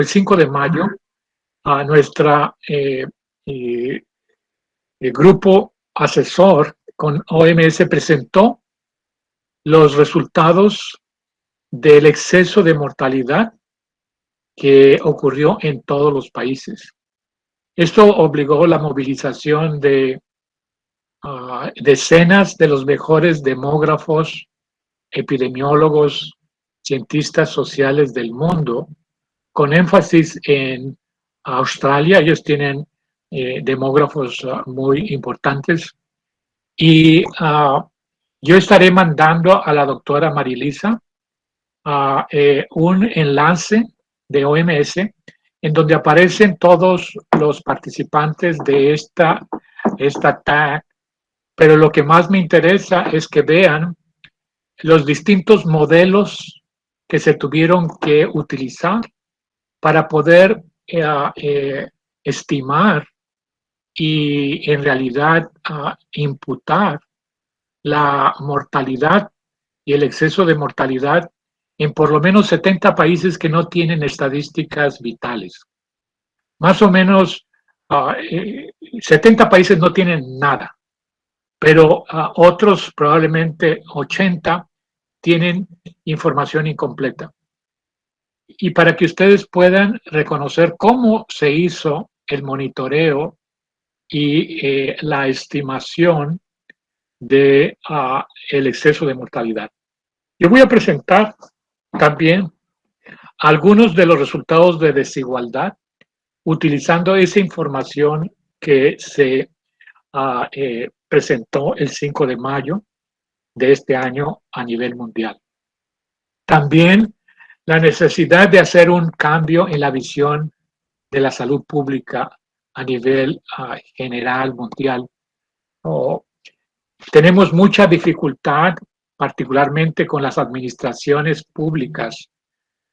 el 5 de mayo, a nuestra grupo asesor con OMS presentó los resultados del exceso de mortalidad que ocurrió en todos los países. Esto obligó la movilización de decenas de los mejores demógrafos, epidemiólogos, cientistas sociales del mundo, con énfasis en Australia. Ellos tienen demógrafos muy importantes. Y yo estaré mandando a la doctora Marilisa un enlace de OMS en donde aparecen todos los participantes de esta TAG, pero lo que más me interesa es que vean los distintos modelos que se tuvieron que utilizar para poder estimar y en realidad imputar la mortalidad y el exceso de mortalidad en por lo menos 70 países que no tienen estadísticas vitales. Más o menos 70 países no tienen nada, pero otros, probablemente 80, tienen información incompleta. Y para que ustedes puedan reconocer cómo se hizo el monitoreo y la estimación de el exceso de mortalidad. Yo voy a presentar también algunos de los resultados de desigualdad utilizando esa información que se presentó el 5 de mayo de este año a nivel mundial. También la necesidad de hacer un cambio en la visión de la salud pública a nivel general mundial. Tenemos mucha dificultad, particularmente con las administraciones públicas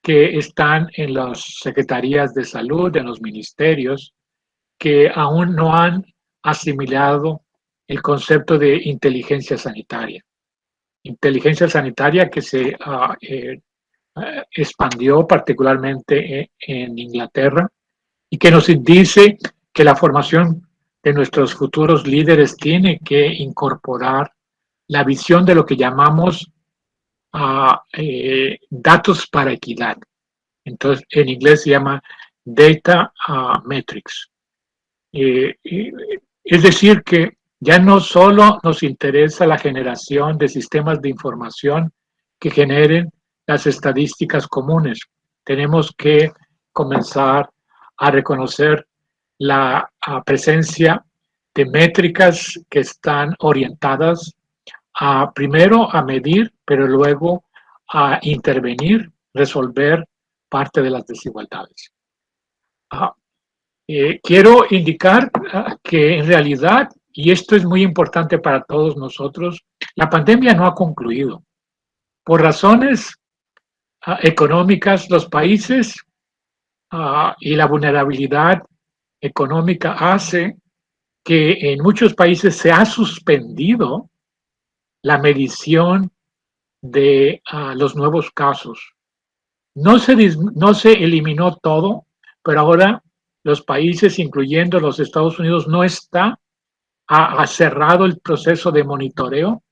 que están en las secretarías de salud, en los ministerios, que aún no han asimilado el concepto de inteligencia sanitaria. Inteligencia sanitaria que se expandió particularmente en Inglaterra y que nos dice que la formación de nuestros futuros líderes tiene que incorporar la visión de lo que llamamos datos para equidad. Entonces, en inglés se llama data metrics. Es decir, que ya no solo nos interesa la generación de sistemas de información que generen las estadísticas comunes. Tenemos que comenzar a reconocer la presencia de métricas que están orientadas primero a medir, pero luego a intervenir, resolver parte de las desigualdades. Quiero indicar que en realidad, y esto es muy importante para todos nosotros, la pandemia no ha concluido. Por razones económicas, los países y la vulnerabilidad económica hace que en muchos países se ha suspendido la medición de los nuevos casos. No se eliminó todo, pero ahora los países, incluyendo los Estados Unidos, no está cerrado el proceso de monitoreo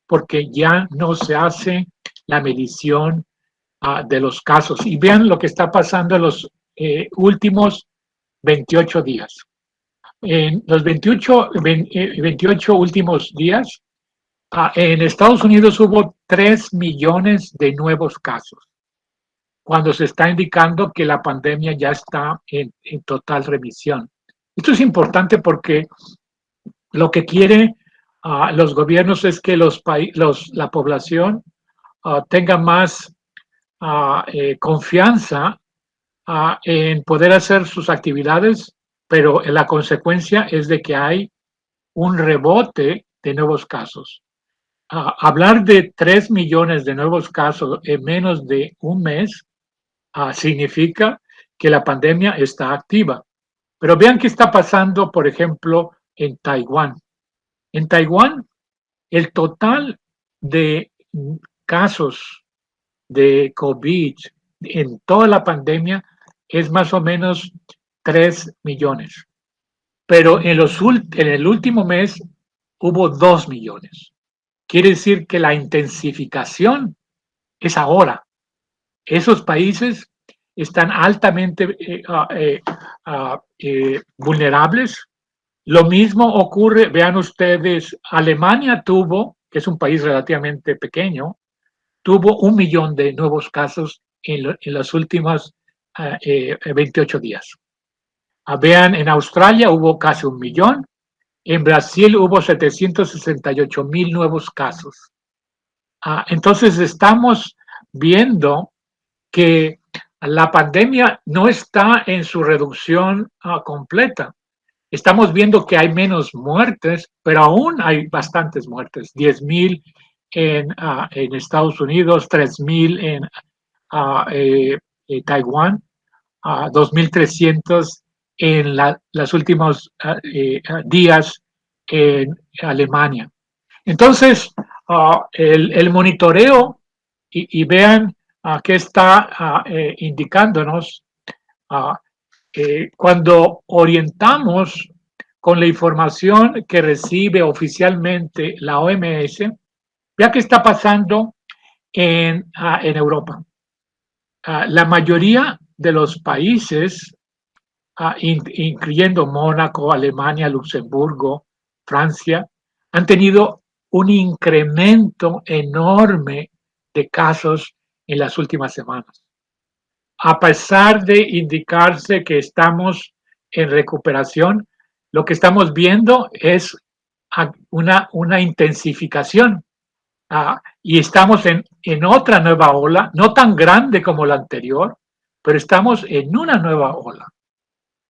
porque ya no se hace la medición de los casos. Y vean lo que está pasando en los últimos 28 días. En los 28 últimos días, en Estados Unidos hubo 3 millones de nuevos casos, cuando se está indicando que la pandemia ya está en total remisión. Esto es importante porque lo que quieren los gobiernos es que la población tenga más confianza en poder hacer sus actividades, pero la consecuencia es de que hay un rebote de nuevos casos. Hablar de 3 millones de nuevos casos en menos de un mes significa que la pandemia está activa. Pero vean qué está pasando, por ejemplo, en Taiwán. En Taiwán, el total de casos de COVID en toda la pandemia es más o menos 3 millones. Pero en el último mes hubo 2 millones. Quiere decir que la intensificación es ahora. Esos países están altamente vulnerables. Lo mismo ocurre, vean ustedes, Alemania tuvo, que es un país relativamente pequeño, tuvo 1 millón de nuevos casos en los últimos 28 días. Vean, en Australia hubo casi 1 millón, en Brasil hubo 768,000 nuevos casos. Entonces estamos viendo que la pandemia no está en su reducción completa. Estamos viendo que hay menos muertes, pero aún hay bastantes muertes. 10,000 en Estados Unidos, 3,000 en Taiwán, 2,300 en los últimos días en Alemania. Entonces, el monitoreo, y vean qué está indicándonos, cuando orientamos con la información que recibe oficialmente la OMS, vea qué está pasando en Europa. La mayoría de los países, incluyendo Mónaco, Alemania, Luxemburgo, Francia, han tenido un incremento enorme de casos en las últimas semanas. A pesar de indicarse que estamos en recuperación, lo que estamos viendo es una intensificación. Y estamos en otra nueva ola, no tan grande como la anterior, pero estamos en una nueva ola.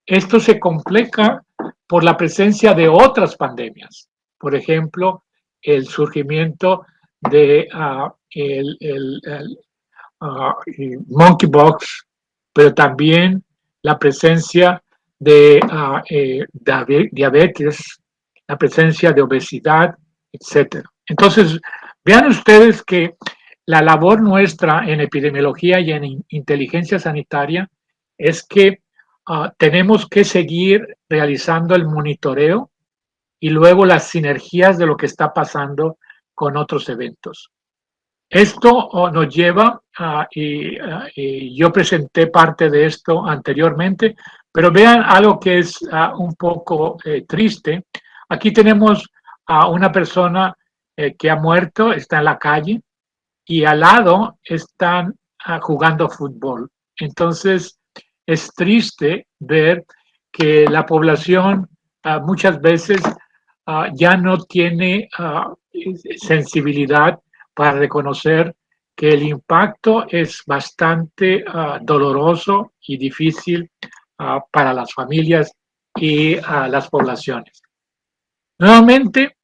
Esto se complica por la presencia de otras pandemias. Por ejemplo, el surgimiento de monkeypox, pero también la presencia de diabetes, la presencia de obesidad, etc. Entonces, vean ustedes que la labor nuestra en epidemiología y en inteligencia sanitaria es que tenemos que seguir realizando el monitoreo y luego las sinergias de lo que está pasando con otros eventos. Esto nos lleva, y yo presenté parte de esto anteriormente, pero vean algo que es un poco triste. Aquí tenemos a una persona que ha muerto, está en la calle, y al lado están jugando fútbol. Entonces, es triste ver que la población muchas veces ya no tiene sensibilidad para reconocer que el impacto es bastante doloroso y difícil para las familias y las poblaciones. Nuevamente,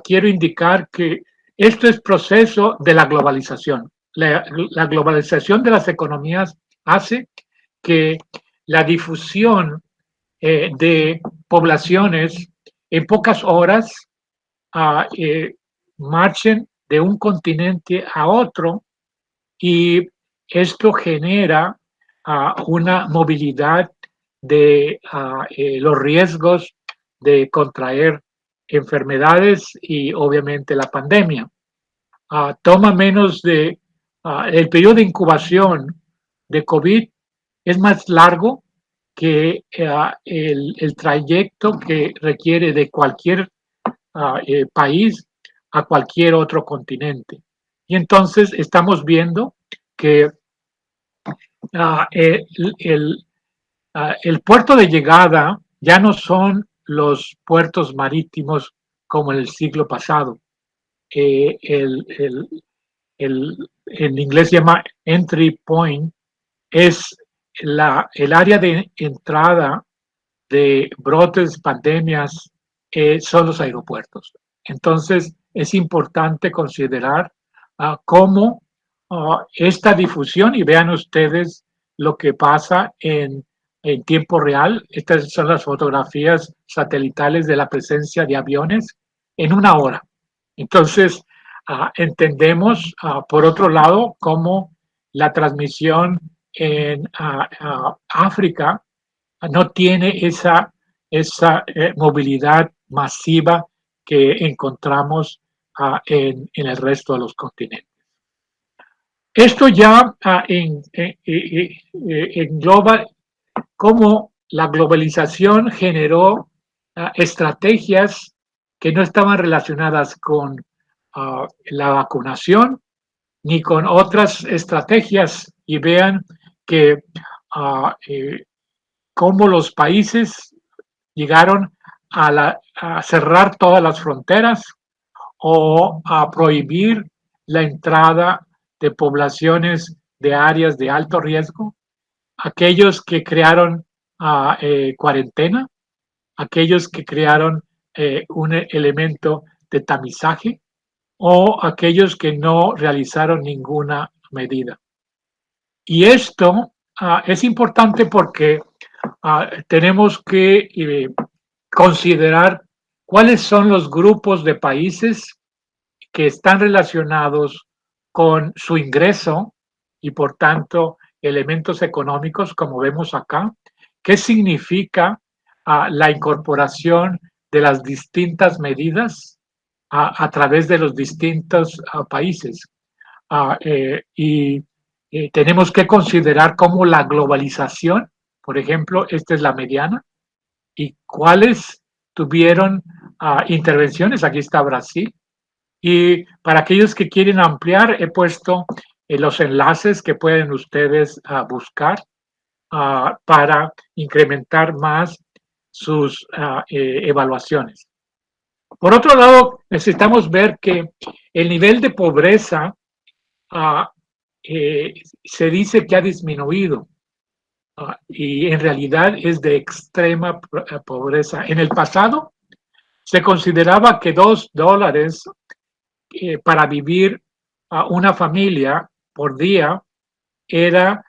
quiero indicar que esto es proceso de la globalización. La globalización de las economías hace que la difusión de poblaciones en pocas horas marchen de un continente a otro, y esto genera una movilidad de los riesgos de contraer enfermedades y obviamente la pandemia. Toma menos de el periodo de incubación de COVID es más largo que el trayecto que requiere de cualquier país a cualquier otro continente. Y entonces estamos viendo que el puerto de llegada ya no son los puertos marítimos como en el siglo pasado. En inglés se llama entry point, es el área de entrada de brotes, pandemias, son los aeropuertos. Entonces, es importante considerar cómo esta difusión, y vean ustedes lo que pasa en tiempo real. Estas son las fotografías satelitales de la presencia de aviones en una hora. Entonces, entendemos, por otro lado, cómo la transmisión en África no tiene esa movilidad masiva que encontramos en el resto de los continentes. Esto ya engloba cómo la globalización generó estrategias que no estaban relacionadas con la vacunación ni con otras estrategias, y vean que cómo los países llegaron a cerrar todas las fronteras o a prohibir la entrada de poblaciones de áreas de alto riesgo, aquellos que crearon cuarentena, aquellos que crearon un elemento de tamizaje o aquellos que no realizaron ninguna medida. Y esto es importante porque tenemos que considerar cuáles son los grupos de países que están relacionados con su ingreso y por tanto elementos económicos, como vemos acá. ¿Qué significa la incorporación de las distintas medidas a través de los distintos países? Y tenemos que considerar cómo la globalización, por ejemplo, esta es la mediana, y cuáles tuvieron intervenciones. Aquí está Brasil. Y para aquellos que quieren ampliar, he puesto los enlaces que pueden ustedes buscar para incrementar más sus evaluaciones. Por otro lado, necesitamos ver que el nivel de pobreza se dice que ha disminuido y en realidad es de extrema pobreza. En el pasado se consideraba que $2 para vivir a una familia por día era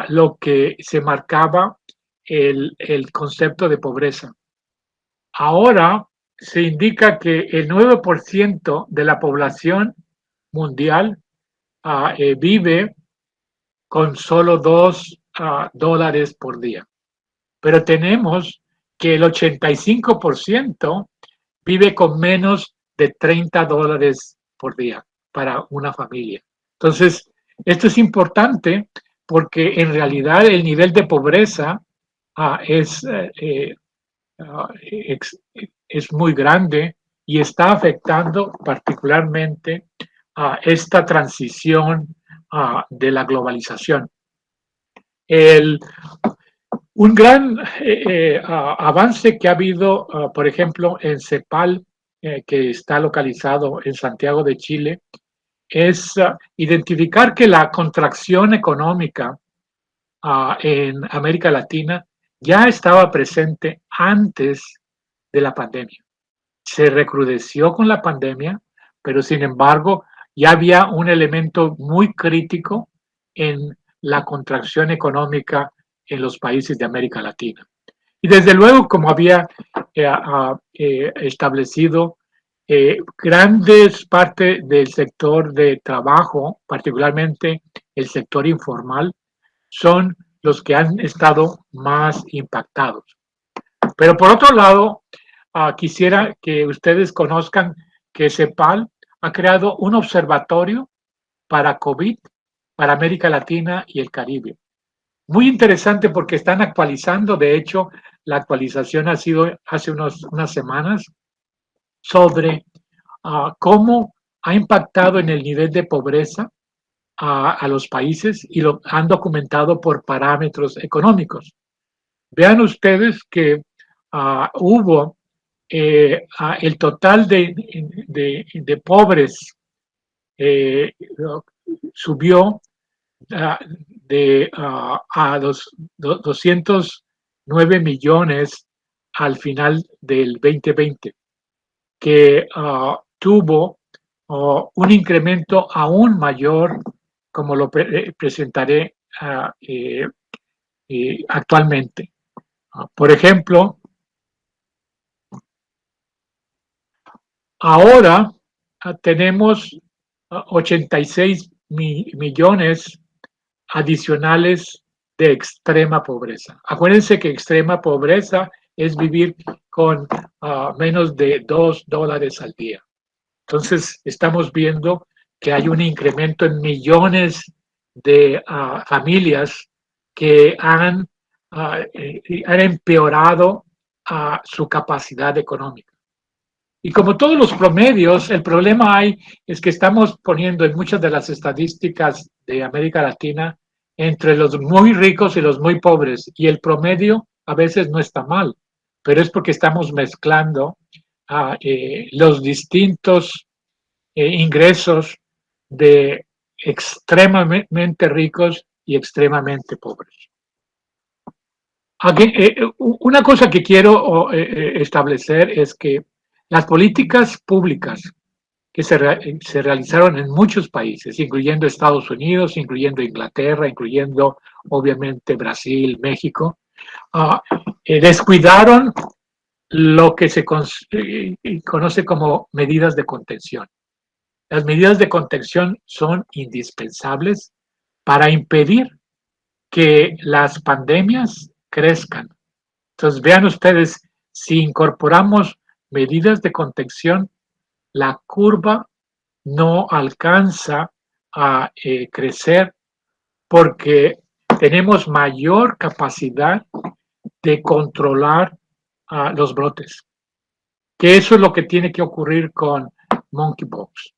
lo que se marcaba el concepto de pobreza. Ahora se indica que el 9% de la población mundial vive con solo $2 por día. Pero tenemos que el 85% vive con menos de $30 por día para una familia. Entonces, esto es importante porque en realidad el nivel de pobreza es muy grande y está afectando particularmente a esta transición de la globalización. Un gran avance que ha habido, por ejemplo, en CEPAL, que está localizado en Santiago de Chile, es identificar que la contracción económica en América Latina ya estaba presente antes de la pandemia. Se recrudeció con la pandemia, pero sin embargo ya había un elemento muy crítico en la contracción económica en los países de América Latina. Y desde luego, como había establecido, grandes partes del sector de trabajo, particularmente el sector informal, son los que han estado más impactados. Pero por otro lado, quisiera que ustedes conozcan que CEPAL ha creado un observatorio para COVID para América Latina y el Caribe. Muy interesante porque están actualizando, de hecho, la actualización ha sido hace unas semanas sobre cómo ha impactado en el nivel de pobreza a los países y lo han documentado por parámetros económicos. Vean ustedes que hubo el total de pobres subió a 209 millones al final del 2020, que tuvo un incremento aún mayor, como lo presentaré actualmente. Por ejemplo, ahora tenemos 86 millones adicionales de extrema pobreza. Acuérdense que extrema pobreza es vivir con menos de $2 al día. Entonces, estamos viendo que hay un incremento en millones de familias que han empeorado su capacidad económica. Y como todos los promedios, el problema es que estamos poniendo en muchas de las estadísticas de América Latina entre los muy ricos y los muy pobres. Y el promedio a veces no está mal, pero es porque estamos mezclando los distintos ingresos de extremadamente ricos y extremadamente pobres. Aquí, una cosa que quiero establecer es que las políticas públicas que se realizaron en muchos países, incluyendo Estados Unidos, incluyendo Inglaterra, incluyendo obviamente Brasil, México, descuidaron lo que se conoce como medidas de contención. Las medidas de contención son indispensables para impedir que las pandemias crezcan. Entonces, vean ustedes, si incorporamos medidas de contención, la curva no alcanza a crecer porque tenemos mayor capacidad de controlar los brotes. Que eso es lo que tiene que ocurrir con monkeypox.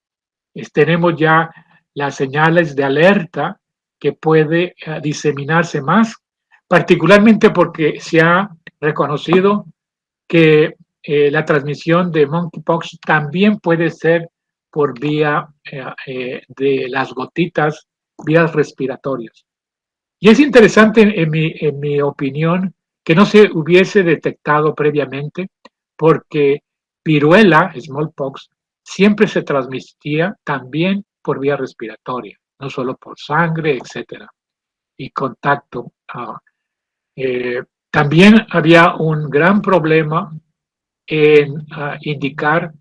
Tenemos ya las señales de alerta que puede diseminarse más, particularmente porque se ha reconocido que la transmisión de monkeypox también puede ser por vía de las gotitas, vías respiratorias. Y es interesante, en mi opinión, que no se hubiese detectado previamente, porque viruela, smallpox, siempre se transmitía también por vía respiratoria, no solo por sangre, etcétera, y contacto. También había un gran problema en indicar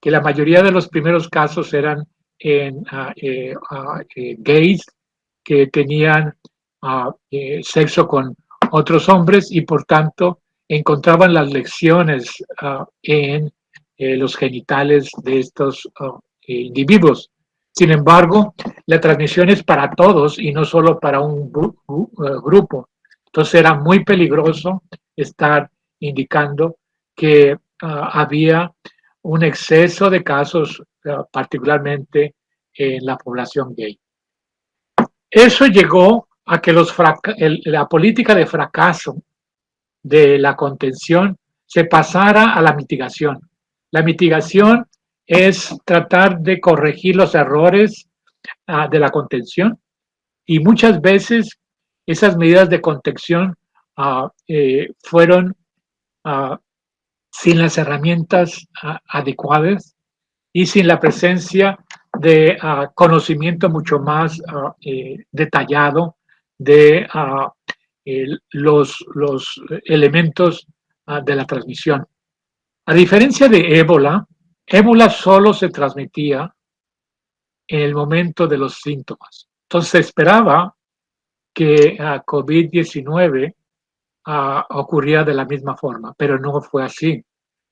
que la mayoría de los primeros casos eran en gays que tenían sexo con otros hombres y por tanto encontraban las lesiones en los genitales de estos individuos. Sin embargo, la transmisión es para todos y no solo para un grupo. Entonces era muy peligroso estar indicando que había un exceso de casos, particularmente en la población gay. Eso llegó a que la política de fracaso de la contención se pasara a la mitigación. La mitigación es tratar de corregir los errores de la contención y muchas veces esas medidas de contención fueron sin las herramientas adecuadas y sin la presencia de conocimiento mucho más detallado de los elementos de la transmisión. A diferencia de ébola, ébola solo se transmitía en el momento de los síntomas. Entonces se esperaba que COVID-19 ocurría de la misma forma, pero no fue así.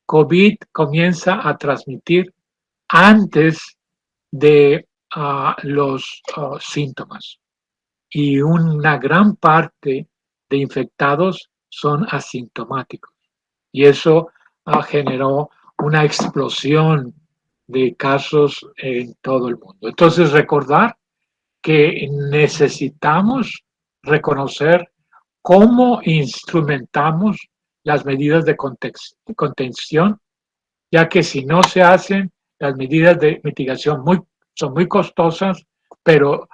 COVID comienza a transmitir antes de los síntomas y una gran parte de infectados son asintomáticos y eso generó una explosión de casos en todo el mundo. Entonces, recordar que necesitamos reconocer cómo instrumentamos las medidas de contención, ya que si no se hacen, las medidas de mitigación son muy costosas, pero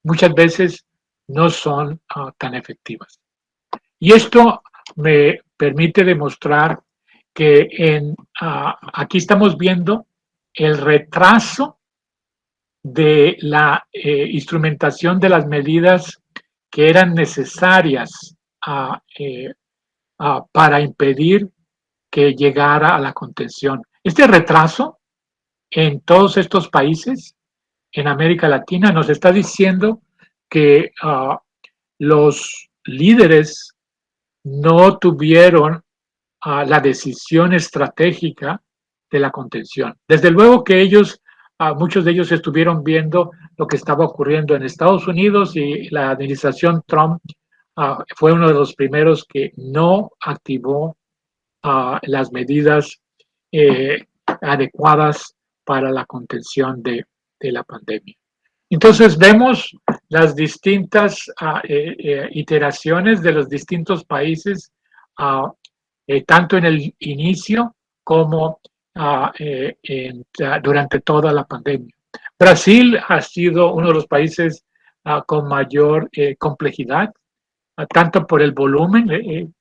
muchas veces no son tan efectivas. Y esto me permite demostrar que aquí estamos viendo el retraso de la instrumentación de las medidas que eran necesarias para impedir que llegara a la contención. Este retraso en todos estos países en América Latina nos está diciendo que los líderes no tuvieron la decisión estratégica de la contención. Desde luego que ellos, muchos de ellos estuvieron viendo lo que estaba ocurriendo en Estados Unidos, y la administración Trump fue uno de los primeros que no activó las medidas adecuadas para la contención de la pandemia. Entonces vemos las distintas iteraciones de los distintos países, tanto en el inicio como durante toda la pandemia. Brasil ha sido uno de los países con mayor complejidad, tanto por el volumen.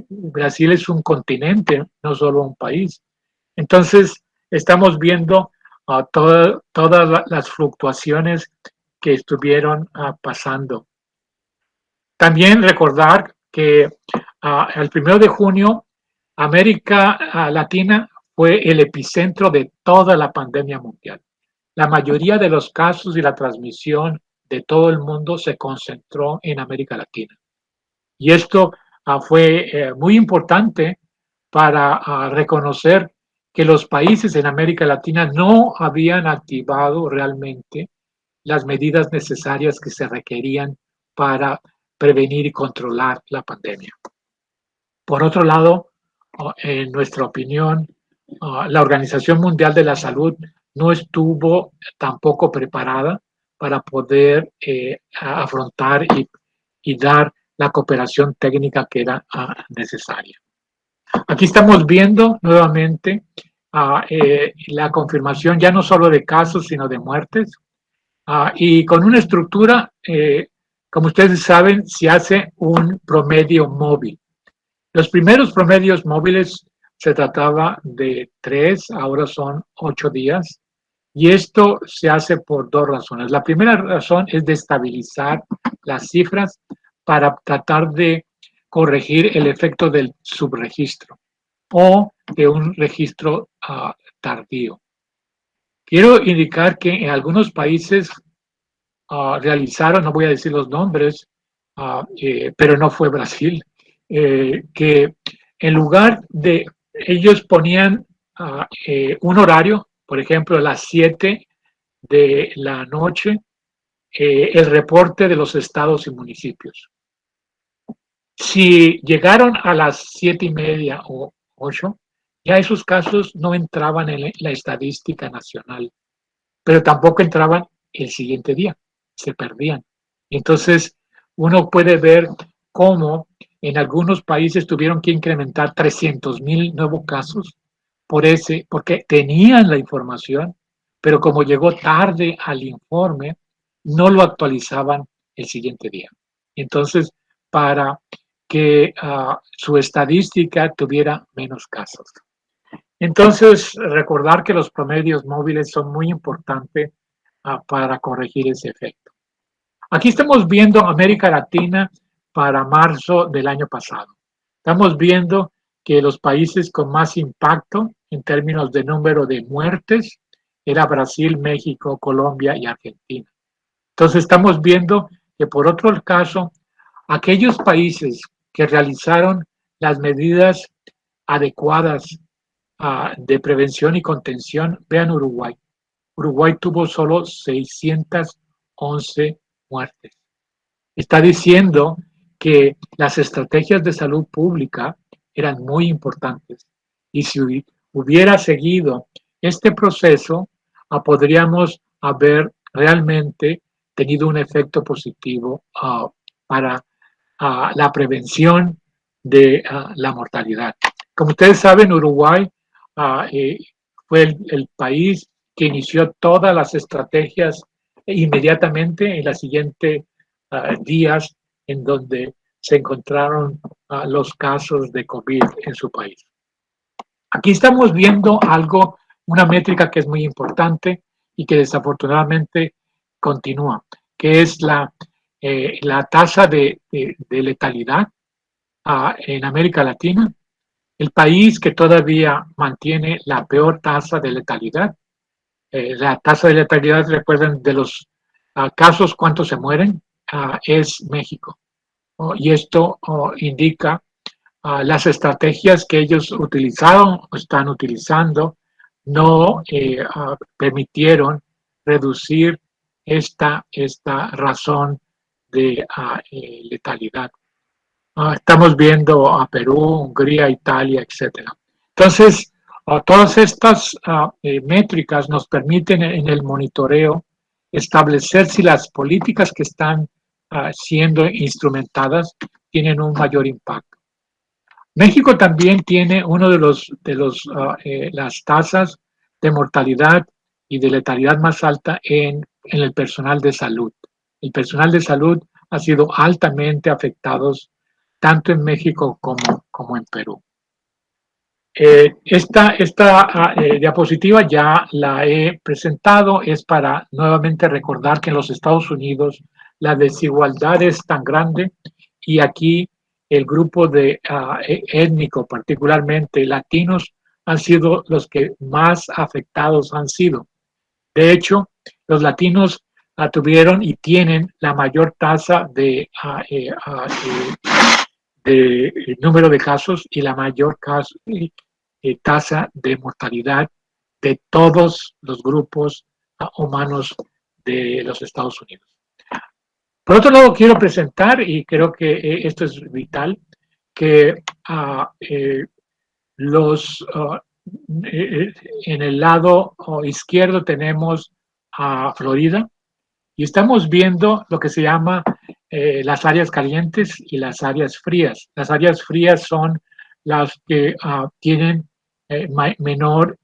Brasil es un continente, no solo un país. Entonces, estamos viendo todas las fluctuaciones que estuvieron pasando. También recordar que el 1 de junio, América Latina fue el epicentro de toda la pandemia mundial. La mayoría de los casos y la transmisión de todo el mundo se concentró en América Latina. Y esto fue muy importante para reconocer que los países en América Latina no habían activado realmente las medidas necesarias que se requerían para prevenir y controlar la pandemia. Por otro lado, en nuestra opinión, la Organización Mundial de la Salud no estuvo tampoco preparada para poder afrontar y dar la cooperación técnica que era necesaria. Aquí estamos viendo nuevamente la confirmación ya no solo de casos, sino de muertes, y con una estructura, como ustedes saben, se hace un promedio móvil. Los primeros promedios móviles se trataba de 3, ahora son 8 días, y esto se hace por dos razones. La primera razón es de estabilizar las cifras para tratar de corregir el efecto del subregistro o de un registro tardío. Quiero indicar que en algunos países realizaron, no voy a decir los nombres, pero no fue Brasil, que en lugar de, ellos ponían un horario, por ejemplo, a las 7 de la noche, el reporte de los estados y municipios. Si llegaron a las 7:30 o 8, ya esos casos no entraban en la estadística nacional, pero tampoco entraban el siguiente día, se perdían. Entonces, uno puede ver cómo en algunos países tuvieron que incrementar 300,000 nuevos casos porque tenían la información, pero como llegó tarde al informe, no lo actualizaban el siguiente día. Entonces, para que su estadística tuviera menos casos. Entonces, recordar que los promedios móviles son muy importantes para corregir ese efecto. Aquí estamos viendo América Latina para marzo del año pasado. Estamos viendo que los países con más impacto en términos de número de muertes era Brasil, México, Colombia y Argentina. Entonces, estamos viendo que, por otro caso, aquellos países que realizaron las medidas adecuadas de prevención y contención, vean Uruguay. Uruguay tuvo solo 611 muertes. Está diciendo que las estrategias de salud pública eran muy importantes, y si hubiera seguido este proceso, podríamos haber realmente tenido un efecto positivo para la prevención de la mortalidad. Como ustedes saben, Uruguay fue el país que inició todas las estrategias inmediatamente en los siguientes días en donde se encontraron los casos de COVID en su país. Aquí estamos viendo algo, una métrica que es muy importante y que desafortunadamente continúa, que es la tasa de letalidad en América Latina, el país que todavía mantiene la peor tasa de letalidad. La tasa de letalidad, recuerden, de los casos, ¿cuántos se mueren? es México. Y esto indica las estrategias que ellos utilizaron o están utilizando no permitieron reducir esta razón de letalidad. Estamos viendo a Perú, Hungría, Italia, etcétera. Entonces, todas estas métricas nos permiten en el monitoreo establecer si las políticas que están siendo instrumentadas tienen un mayor impacto. México también tiene uno de las tasas de mortalidad y de letalidad más alta en el personal de salud. El personal de salud ha sido altamente afectado tanto en México como en Perú. Esta diapositiva ya la he presentado, es para nuevamente recordar que en los Estados Unidos la desigualdad es tan grande y aquí el grupo étnico, particularmente latinos, han sido los que más afectados han sido. De hecho, los latinos tuvieron y tienen la mayor tasa de número de casos y la mayor tasa de mortalidad de todos los grupos humanos de los Estados Unidos. Por otro lado, quiero presentar, y creo que esto es vital, que en el lado izquierdo tenemos a Florida y estamos viendo lo que se llama las áreas calientes y las áreas frías. Las áreas frías son las que tienen menor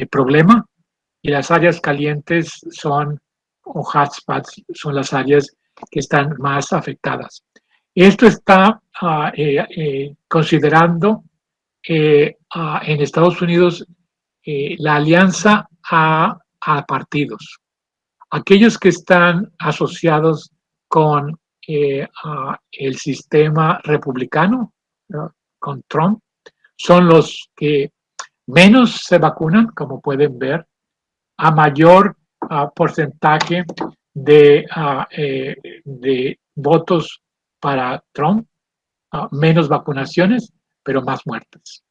problema y las áreas calientes son, o hotspots, son las áreas que están más afectadas. Esto está considerando en Estados Unidos la alianza a partidos. Aquellos que están asociados con el sistema republicano, ¿no?, con Trump, son los que menos se vacunan, como pueden ver, a mayor porcentaje de votos para Trump, menos vacunaciones, pero más muertes.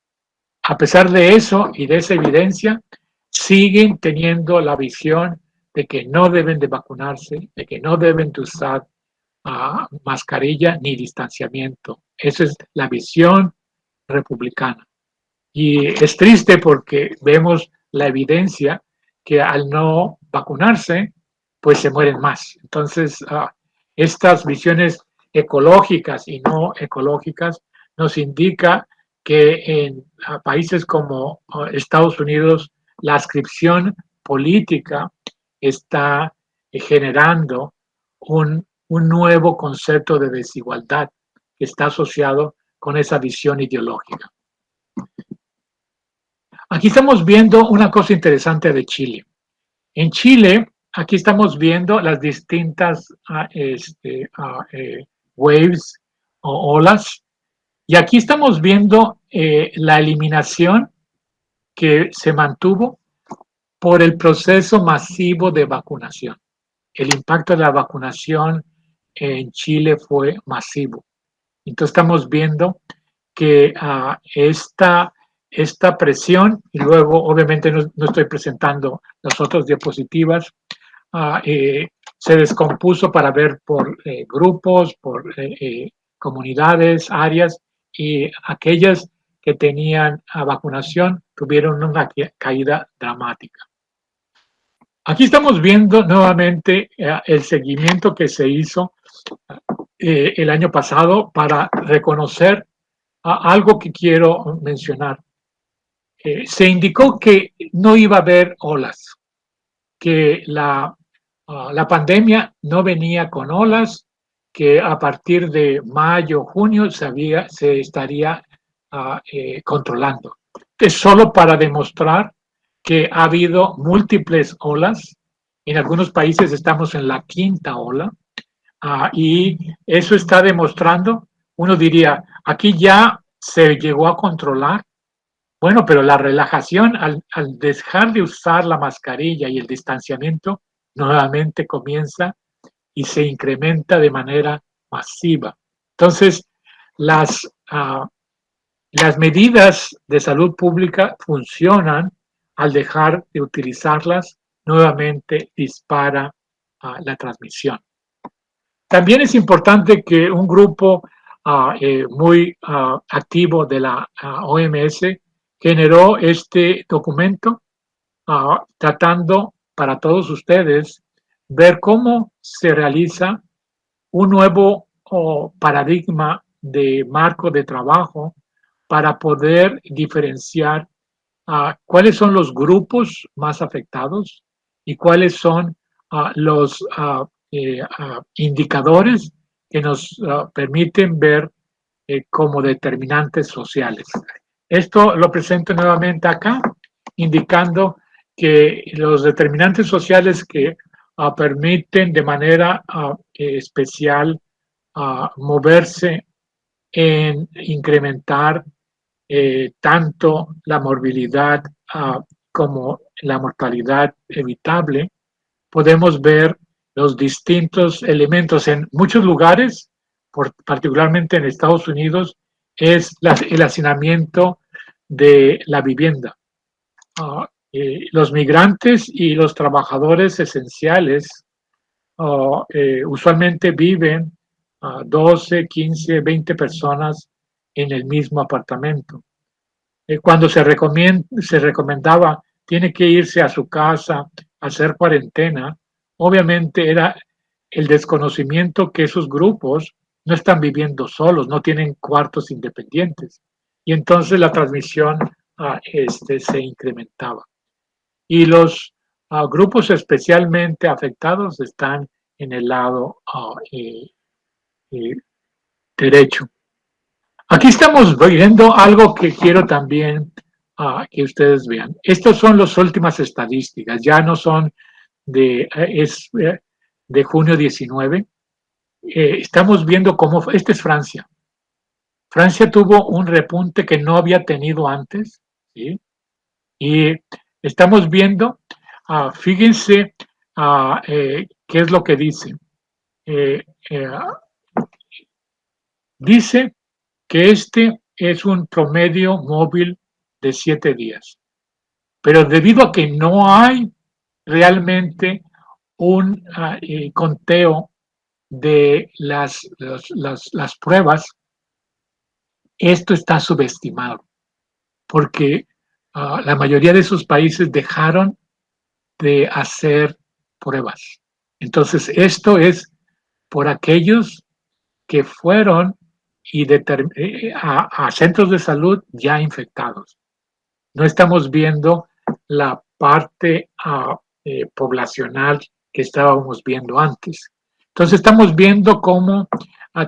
A pesar de eso y de esa evidencia, siguen teniendo la visión de que no deben de vacunarse, de que no deben de usar mascarilla ni distanciamiento. Esa es la visión republicana. Y es triste porque vemos la evidencia que al no vacunarse, pues se mueren más. Entonces, estas visiones ecológicas y no ecológicas nos indica que en países como Estados Unidos la adscripción política está generando un nuevo concepto de desigualdad que está asociado con esa visión ideológica. Aquí estamos viendo una cosa interesante de Chile. En Chile, aquí estamos viendo las distintas waves o olas, y aquí estamos viendo la eliminación que se mantuvo por el proceso masivo de vacunación. El impacto de la vacunación en Chile fue masivo. Entonces estamos viendo que esta presión, y luego obviamente no estoy presentando las otras diapositivas, se descompuso para ver por grupos, por comunidades, áreas, y aquellas que tenían vacunación tuvieron una caída dramática. Aquí estamos viendo nuevamente el seguimiento que se hizo el año pasado para reconocer algo que quiero mencionar. Se indicó que no iba a haber olas, que la pandemia no venía con olas, que a partir de mayo, junio se estaría controlando. Es solo para demostrar que ha habido múltiples olas. En algunos países estamos en la quinta ola, y eso está demostrando, uno diría, aquí ya se llegó a controlar. Bueno, pero la relajación al dejar de usar la mascarilla y el distanciamiento nuevamente comienza y se incrementa de manera masiva. Entonces, las medidas de salud pública funcionan al dejar de utilizarlas, nuevamente dispara la transmisión. También es importante que un grupo muy activo de la OMS generó este documento tratando para todos ustedes ver cómo se realiza un nuevo paradigma de marco de trabajo para poder diferenciar cuáles son los grupos más afectados y cuáles son los indicadores que nos permiten ver como determinantes sociales. Esto lo presento nuevamente acá, indicando que los determinantes sociales que permiten de manera especial moverse en incrementar tanto la morbilidad como la mortalidad evitable, podemos ver los distintos elementos. En muchos lugares, particularmente en Estados Unidos, es el hacinamiento de la vivienda. Los migrantes y los trabajadores esenciales usualmente viven 12, 15, 20 personas en el mismo apartamento. Cuando se recomendaba tiene que irse a su casa a hacer cuarentena, obviamente era el desconocimiento que esos grupos no están viviendo solos, no tienen cuartos independientes. Y entonces la transmisión se incrementaba. Y los grupos especialmente afectados están en el lado derecho. Aquí estamos viendo algo que quiero también que ustedes vean. Estas son las últimas estadísticas, ya no son de junio 19. Estamos viendo cómo, esta es Francia. Francia tuvo un repunte que no había tenido antes, ¿sí? Y estamos viendo, fíjense qué es lo que dice. Dice que este es un promedio móvil de 7 días. Pero debido a que no hay realmente un conteo de las pruebas, esto está subestimado, porque la mayoría de esos países dejaron de hacer pruebas. Entonces, esto es por aquellos que fueron a centros de salud ya infectados. No estamos viendo la parte poblacional que estábamos viendo antes. Entonces estamos viendo cómo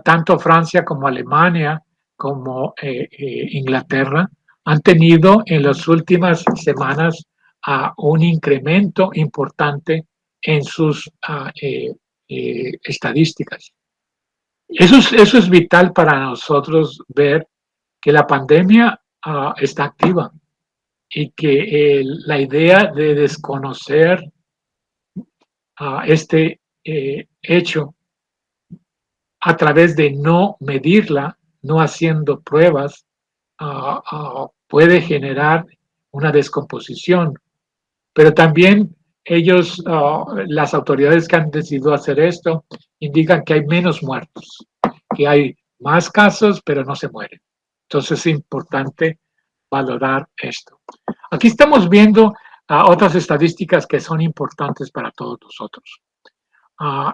tanto Francia como Alemania como Inglaterra han tenido en las últimas semanas un incremento importante en sus estadísticas. Eso es vital para nosotros ver que la pandemia está activa y que la idea de desconocer este hecho a través de no medirla, no haciendo pruebas, puede generar una descomposición. Pero también ellos, las autoridades que han decidido hacer esto, indican que hay menos muertos, que hay más casos, pero no se mueren. Entonces es importante valorar esto. Aquí estamos viendo otras estadísticas que son importantes para todos nosotros.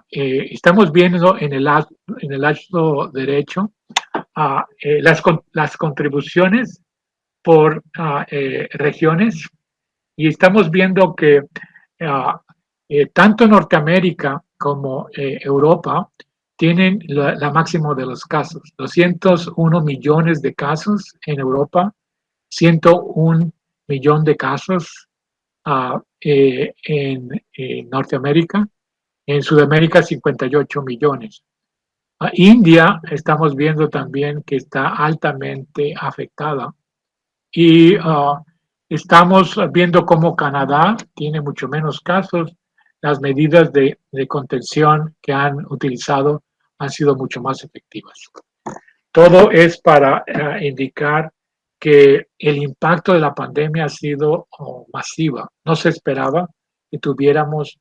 Estamos viendo en el lado derecho las contribuciones por regiones y estamos viendo que tanto Norteamérica como Europa tienen la máxima de los casos. 201 millones de casos en Europa, 101 millón de casos en Norteamérica, en Sudamérica 58 millones. India estamos viendo también que está altamente afectada y estamos viendo cómo Canadá tiene mucho menos casos, las medidas de contención que han utilizado han sido mucho más efectivas. Todo es para indicar que el impacto de la pandemia ha sido masiva. No se esperaba que tuviéramos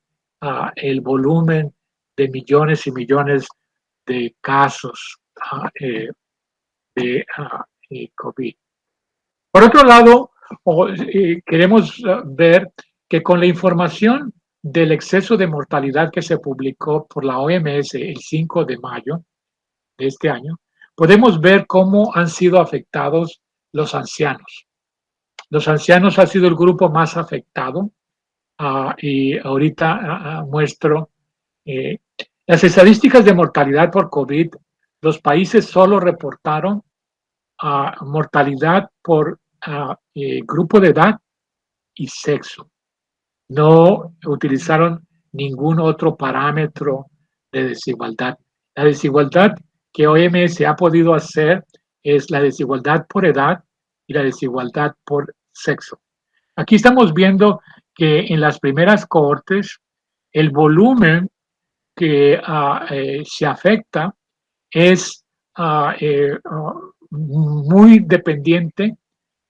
el volumen de millones y millones de casos de COVID. Por otro lado, queremos ver que con la información del exceso de mortalidad que se publicó por la OMS el 5 de mayo de este año, podemos ver cómo han sido afectados los ancianos. Los ancianos ha sido el grupo más afectado y ahorita muestro las estadísticas de mortalidad por COVID. Los países solo reportaron mortalidad por grupo de edad y sexo. No utilizaron ningún otro parámetro de desigualdad. La desigualdad que OMS ha podido hacer es la desigualdad por edad y la desigualdad por sexo. Aquí estamos viendo que en las primeras cohortes el volumen que se afecta es muy dependiente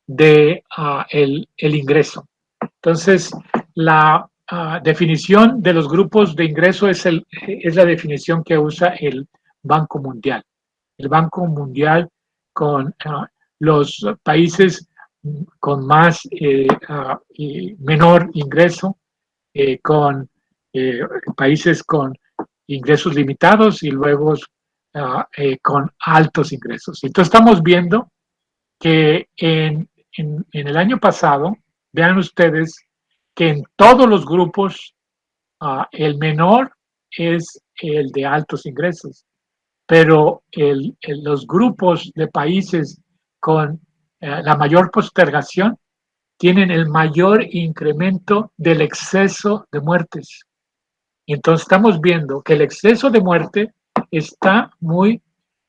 de el ingreso. Entonces, la definición de los grupos de ingreso es la definición que usa el Banco Mundial. El Banco Mundial con los países con más menor ingreso, con países con ingresos limitados y luego con altos ingresos. Entonces estamos viendo que en el año pasado, vean ustedes que en todos los grupos el menor es el de altos ingresos, pero los grupos de países con la mayor postergación tienen el mayor incremento del exceso de muertes. Entonces estamos viendo que el exceso de muerte está muy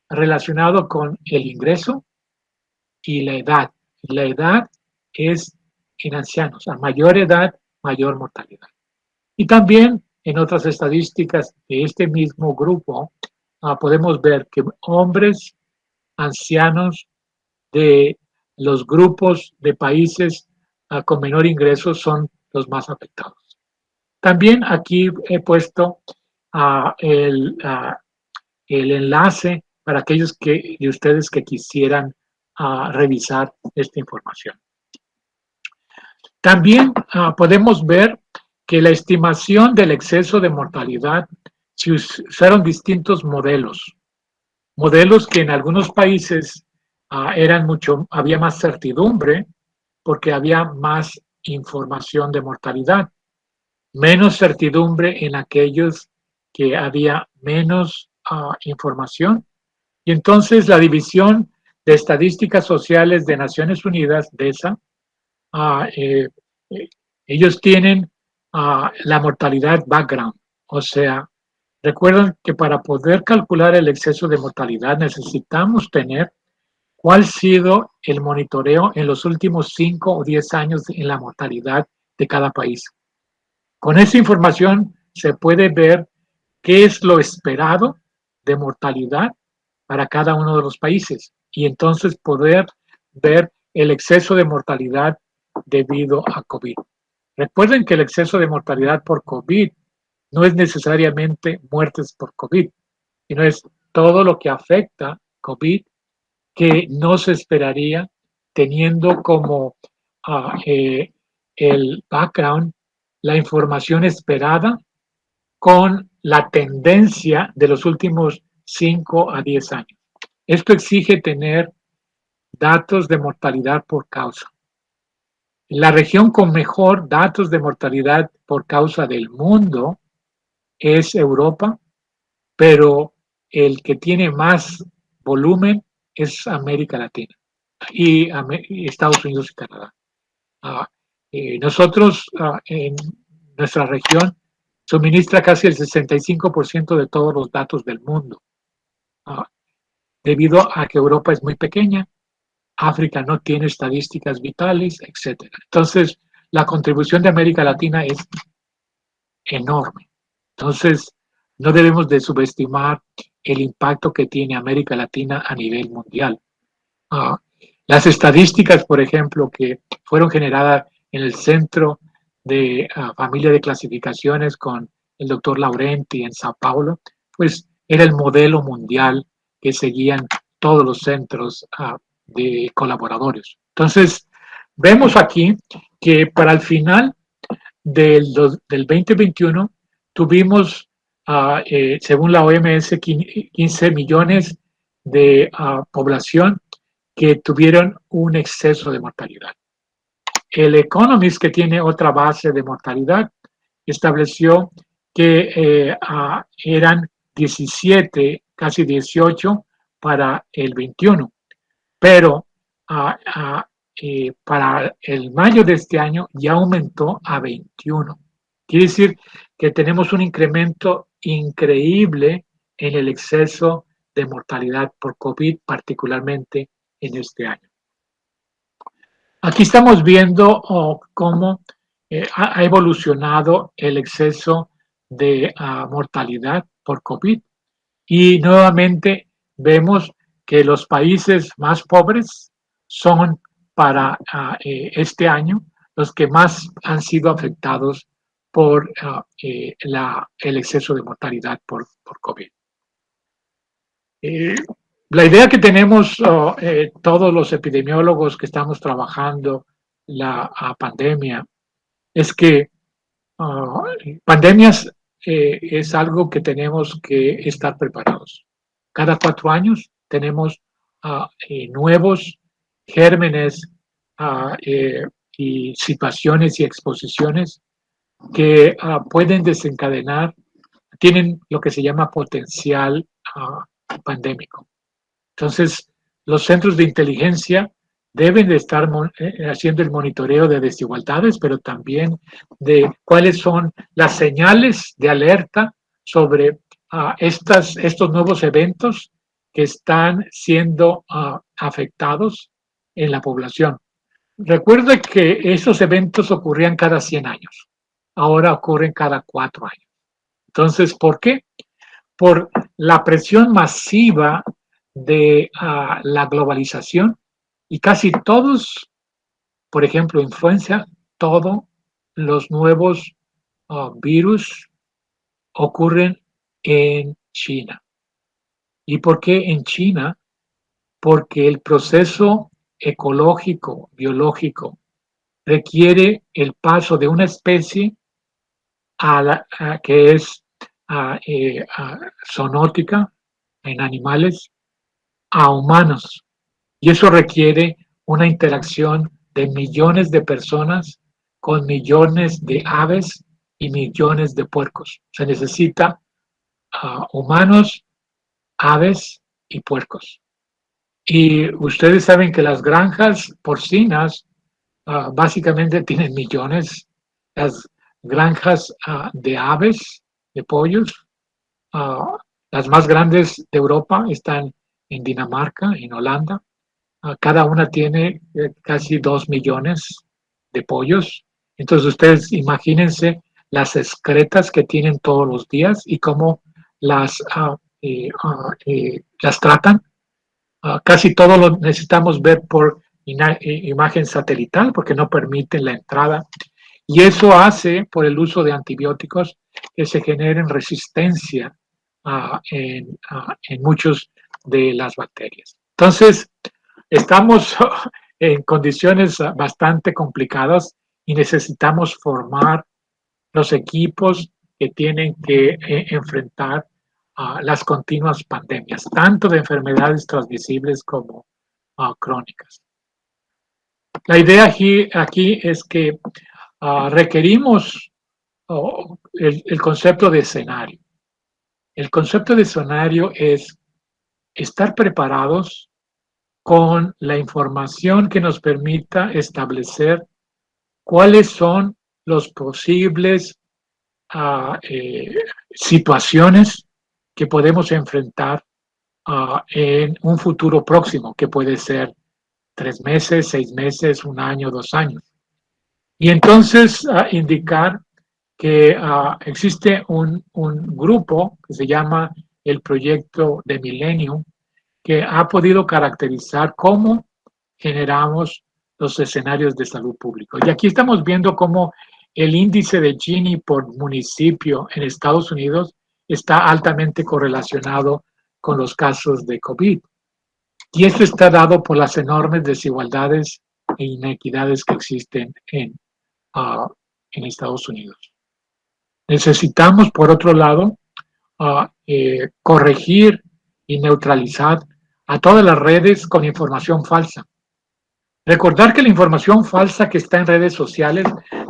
relacionado con el ingreso y la edad. La edad es en ancianos, a mayor edad, mayor mortalidad. Y también en otras estadísticas de este mismo grupo podemos ver que hombres ancianos de los grupos de países con menor ingreso son los más afectados. También aquí he puesto el enlace para aquellos de ustedes que quisieran revisar esta información. También podemos ver que la estimación del exceso de mortalidad se usaron distintos modelos. Modelos que en algunos países había más certidumbre porque había más información de mortalidad, menos certidumbre en aquellos que había menos información. Y entonces la División de Estadísticas Sociales de Naciones Unidas, DESA, ellos tienen la mortalidad background, o sea, recuerden que para poder calcular el exceso de mortalidad necesitamos tener cuál ha sido el monitoreo en los últimos 5 o 10 años en la mortalidad de cada país. Con esa información se puede ver qué es lo esperado de mortalidad para cada uno de los países y entonces poder ver el exceso de mortalidad debido a COVID. Recuerden que el exceso de mortalidad por COVID no es necesariamente muertes por COVID, sino es todo lo que afecta COVID que no se esperaría teniendo como el background la información esperada con la tendencia de los últimos 5 a 10 años. Esto exige tener datos de mortalidad por causa. La región con mejor datos de mortalidad por causa del mundo es Europa, pero el que tiene más volumen es América Latina y Estados Unidos y Canadá. Nosotros en nuestra región suministra casi el 65% de todos los datos del mundo, debido a que Europa es muy pequeña, África no tiene estadísticas vitales, etc. Entonces, la contribución de América Latina es enorme. Entonces, no debemos de subestimar el impacto que tiene América Latina a nivel mundial. Uh, las estadísticas, por ejemplo, que fueron generadas en el Centro de Familia de Clasificaciones con el doctor Laurenti en Sao Paulo, pues era el modelo mundial que seguían todos los centros de colaboradores. Entonces, vemos aquí que para el final del 2021 tuvimos, según la OMS, 15 millones de población que tuvieron un exceso de mortalidad. El Economist, que tiene otra base de mortalidad, estableció que eran 17, casi 18 para el 21, pero para el mayo de este año ya aumentó a 21. Quiere decir que tenemos un incremento increíble en el exceso de mortalidad por COVID, particularmente en este año. Aquí estamos viendo cómo ha evolucionado el exceso de mortalidad por COVID y nuevamente vemos que los países más pobres son para este año los que más han sido afectados por el exceso de mortalidad por COVID. La idea que tenemos todos los epidemiólogos que estamos trabajando la pandemia es que pandemias es algo que tenemos que estar preparados. Cada 4 años tenemos nuevos gérmenes y situaciones y exposiciones que pueden desencadenar, tienen lo que se llama potencial pandémico. Entonces, los centros de inteligencia deben de estar haciendo el monitoreo de desigualdades, pero también de cuáles son las señales de alerta sobre estos nuevos eventos que están siendo afectados en la población. Recuerde que esos eventos ocurrían cada 100 años, ahora ocurren cada 4 años. Entonces, ¿por qué? Por la presión masiva de la globalización y casi todos, por ejemplo, influenza, todos los nuevos virus ocurren en China. ¿Y por qué en China? Porque el proceso ecológico, biológico, requiere el paso de una especie que es zoonótica en animales a humanos. Y eso requiere una interacción de millones de personas con millones de aves y millones de puercos. Se necesita humanos, aves y puercos. Y ustedes saben que las granjas porcinas básicamente tienen millones. Las granjas de aves, de pollos, las más grandes de Europa están en Dinamarca, en Holanda. Cada una tiene casi 2 millones de pollos. Entonces ustedes imagínense las excretas que tienen todos los días y cómo las tratan. Casi todo lo necesitamos ver por imagen satelital porque no permiten la entrada. Y eso hace, por el uso de antibióticos, que se generen resistencia en muchos de las bacterias. Entonces, estamos en condiciones bastante complicadas y necesitamos formar los equipos que tienen que enfrentar las continuas pandemias, tanto de enfermedades transmisibles como crónicas. La idea aquí es que requerimos el concepto de escenario. El concepto de escenario es estar preparados con la información que nos permita establecer cuáles son los posibles situaciones que podemos enfrentar en un futuro próximo, que puede ser 3 meses, 6 meses, 1 año, 2 años. Y entonces indicar que existe un grupo que se llama el Proyecto de Millennium, que ha podido caracterizar cómo generamos los escenarios de salud público. Y aquí estamos viendo cómo el índice de Gini por municipio en Estados Unidos está altamente correlacionado con los casos de COVID. Y esto está dado por las enormes desigualdades e inequidades que existen en Estados Unidos. Necesitamos, por otro lado, corregir y neutralizar a todas las redes con información falsa. Recordar que la información falsa que está en redes sociales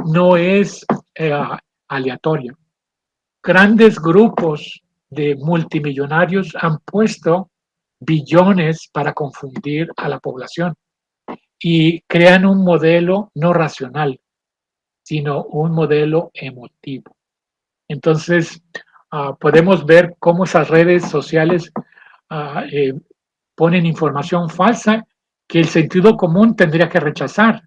no es aleatoria. Grandes grupos de multimillonarios han puesto billones para confundir a la población y crean un modelo no racional, sino un modelo emotivo. Entonces, podemos ver cómo esas redes sociales ponen información falsa que el sentido común tendría que rechazar,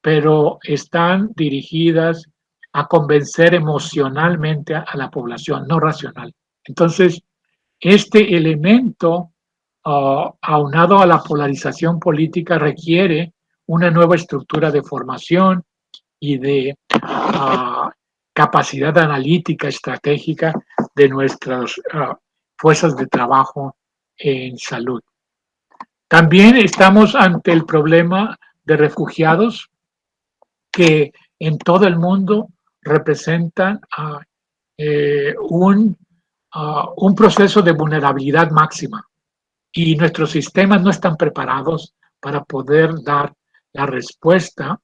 pero están dirigidas a convencer emocionalmente a la población, no racional. Entonces, este elemento, aunado a la polarización política, requiere una nueva estructura de formación y de capacidad analítica, estratégica de nuestras fuerzas de trabajo en salud. También estamos ante el problema de refugiados que en todo el mundo representan un proceso de vulnerabilidad máxima y nuestros sistemas no están preparados para poder dar la respuesta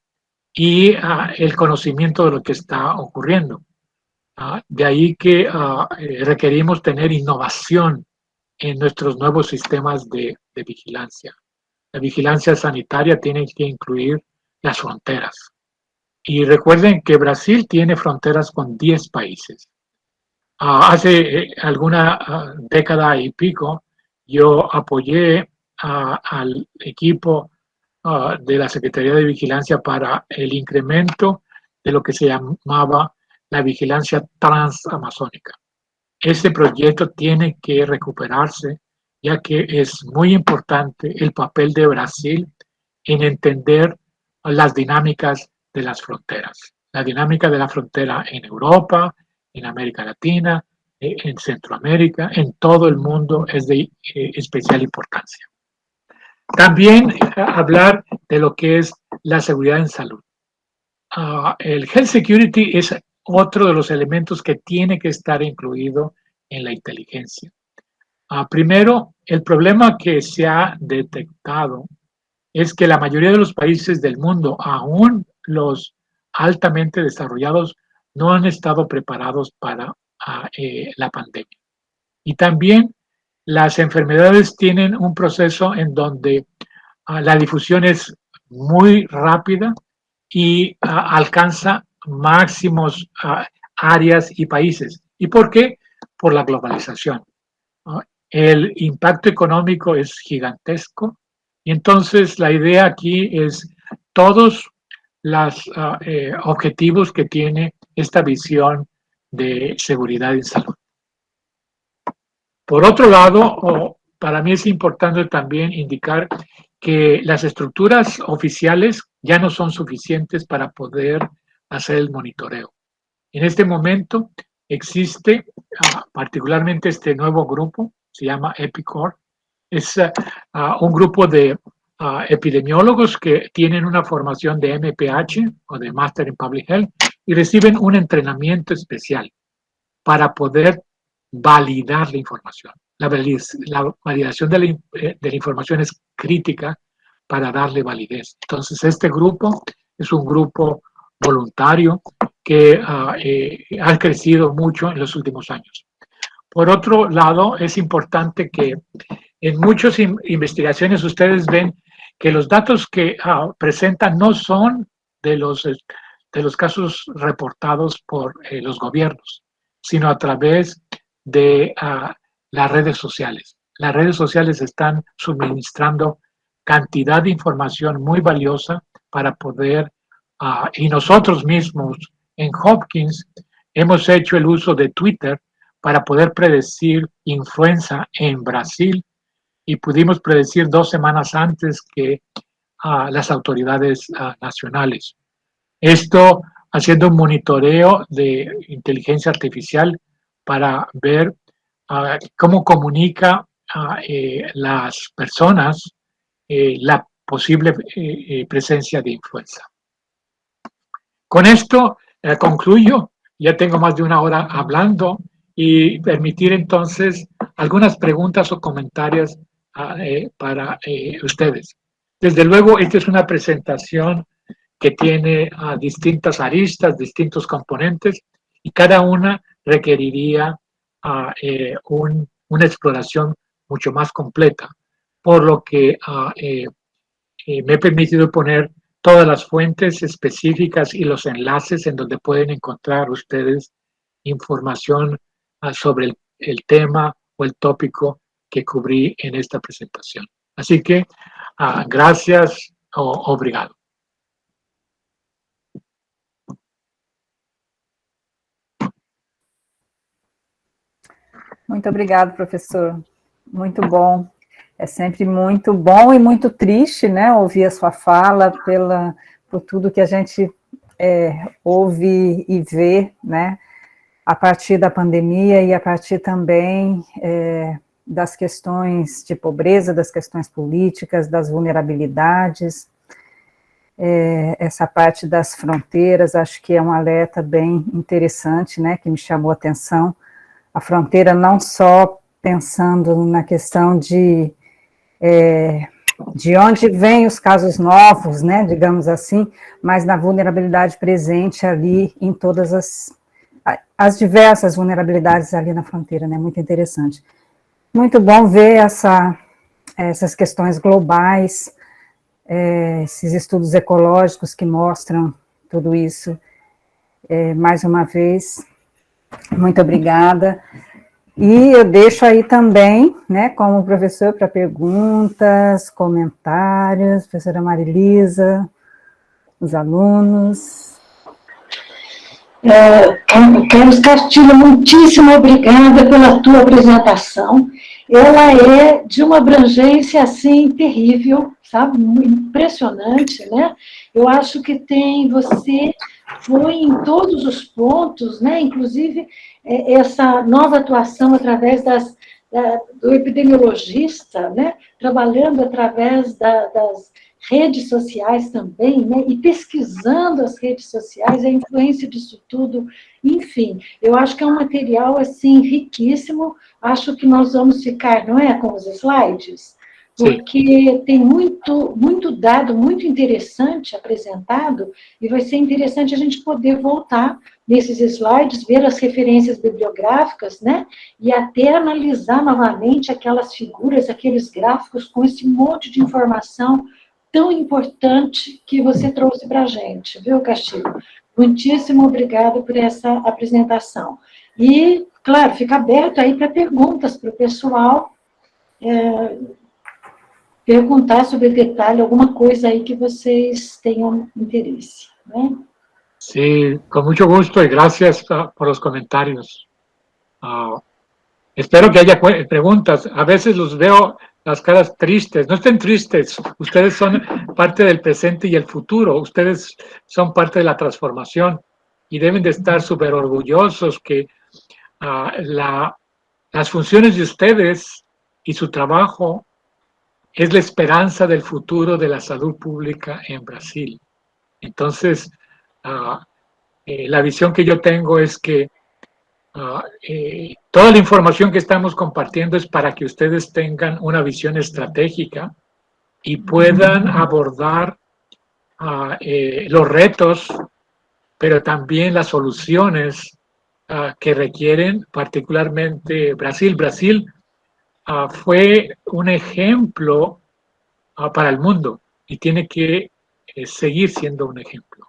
y el conocimiento de lo que está ocurriendo. De ahí que requerimos tener innovación en nuestros nuevos sistemas de vigilancia. La vigilancia sanitaria tiene que incluir las fronteras. Y recuerden que Brasil tiene fronteras con 10 países. Hace alguna década y pico, yo apoyé al equipo de la Secretaría de Vigilancia para el incremento de lo que se llamaba la vigilancia transamazónica. Este proyecto tiene que recuperarse, ya que es muy importante el papel de Brasil en entender las dinámicas de las fronteras. La dinámica de la frontera en Europa, en América Latina, en Centroamérica, en todo el mundo es de especial importancia. También hablar de lo que es la seguridad en salud. El health security es otro de los elementos que tiene que estar incluido en la inteligencia. Primero, el problema que se ha detectado es que la mayoría de los países del mundo, aún los altamente desarrollados, no han estado preparados para la pandemia. Y también las enfermedades tienen un proceso en donde la difusión es muy rápida y alcanza máximos áreas y países. ¿Y por qué? Por la globalización. El impacto económico es gigantesco y entonces la idea aquí es todos los objetivos que tiene esta visión de seguridad en salud. Por otro lado, para mí es importante también indicar que las estructuras oficiales ya no son suficientes para poder hacer el monitoreo. En este momento existe particularmente este nuevo grupo, se llama EPICOR, es un grupo de epidemiólogos que tienen una formación de MPH o de Master in Public Health y reciben un entrenamiento especial para poder validar la información. La validación de la información es crítica para darle validez. Entonces, este grupo es un grupo voluntario que ha crecido mucho en los últimos años. Por otro lado, es importante que en muchas investigaciones ustedes ven que los datos que presentan no son de los casos reportados por los gobiernos, sino a través de las redes sociales. Las redes sociales están suministrando cantidad de información muy valiosa para poder, y nosotros mismos en Hopkins hemos hecho el uso de Twitter para poder predecir influenza en Brasil y pudimos predecir 2 semanas antes que las autoridades nacionales. Esto haciendo un monitoreo de inteligencia artificial para ver cómo comunica las personas la posible presencia de influenza. Con esto concluyo, ya tengo más de 1 hora hablando y permitir entonces algunas preguntas o comentarios para ustedes. Desde luego, esta es una presentación que tiene distintas aristas, distintos componentes, y cada una requeriría una exploración mucho más completa, por lo que me he permitido poner todas las fuentes específicas y los enlaces en donde pueden encontrar ustedes información sobre el tema o el tópico que cubrí en esta presentación. Así que gracias o obrigado. Muito obrigado, professor. Muito bom. É sempre muito bom e muito triste, né, ouvir a sua fala por tudo que a gente ouve e vê, né, a partir da pandemia e a partir também das questões de pobreza, das questões políticas, das vulnerabilidades, essa parte das fronteiras, acho que é um alerta bem interessante, né, que me chamou a atenção. A fronteira não só pensando na questão de onde vêm os casos novos, né, digamos assim, mas na vulnerabilidade presente ali em todas as diversas vulnerabilidades ali na fronteira, né, muito interessante. Muito bom ver essas questões globais, esses estudos ecológicos que mostram tudo isso. Mais uma vez, muito obrigada. E eu deixo aí também, né, como professor, para perguntas, comentários, professora Marilisa, os alunos. Carlos Castilho, muitíssimo obrigada pela tua apresentação. Ela é de uma abrangência, assim, terrível, sabe? Impressionante, né? Eu acho que você foi em todos os pontos, né? Inclusive essa nova atuação através do epidemiologista, né? Trabalhando através das redes sociais também, né? E pesquisando as redes sociais, a influência disso tudo, enfim, eu acho que é um material, assim, riquíssimo. Acho que nós vamos ficar, não é, com os slides? Porque tem muito dado, muito interessante apresentado, e vai ser interessante a gente poder voltar nesses slides, ver as referências bibliográficas, né? E até analisar novamente aquelas figuras, aqueles gráficos com esse monte de informação tão importante que você trouxe para a gente, viu, Castilho? Muitíssimo obrigada por essa apresentação. E, claro, fica aberto aí para perguntas para o pessoal, perguntar sobre detalhe, alguma coisa aí que vocês tenham interesse, né? Sí, con mucho gusto y gracias por los comentarios. Espero que haya preguntas. A veces los veo las caras tristes. No estén tristes. Ustedes son parte del presente y el futuro. Ustedes son parte de la transformación y deben de estar súper orgullosos que las funciones de ustedes y su trabajo es la esperanza del futuro de la salud pública en Brasil. Entonces, la visión que yo tengo es que toda la información que estamos compartiendo es para que ustedes tengan una visión estratégica y puedan abordar los retos, pero también las soluciones que requieren particularmente Brasil. Brasil fue un ejemplo para el mundo y tiene que seguir siendo un ejemplo.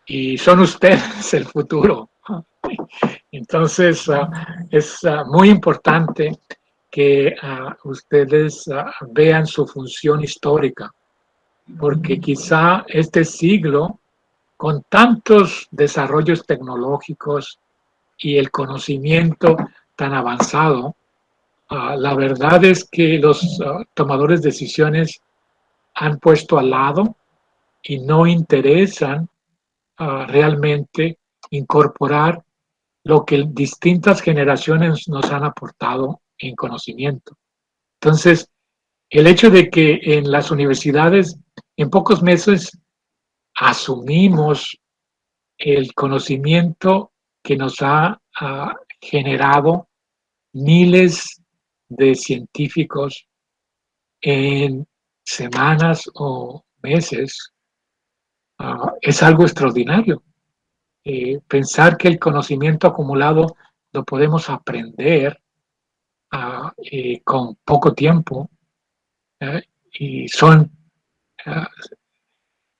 Y son ustedes el futuro. Entonces, es muy importante que ustedes vean su función histórica, porque quizá este siglo con tantos desarrollos tecnológicos y el conocimiento tan avanzado, la verdad es que los tomadores de decisiones han puesto al lado y no interesan realmente incorporar lo que distintas generaciones nos han aportado en conocimiento. Entonces, el hecho de que en las universidades en pocos meses asumimos el conocimiento que nos ha generado miles de científicos en semanas o meses, es algo extraordinario. Pensar que el conocimiento acumulado lo podemos aprender con poco tiempo, y son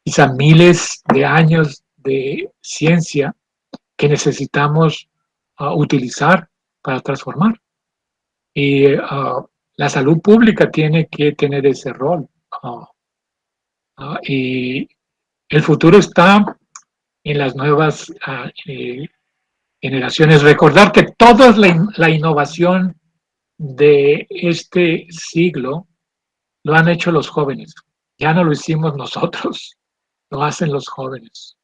quizá miles de años de ciencia que necesitamos utilizar para transformar. Y la salud pública tiene que tener ese rol. Y el futuro está en las nuevas generaciones. Recordar que toda la innovación de este siglo lo han hecho los jóvenes. Ya no lo hicimos nosotros, lo hacen los jóvenes.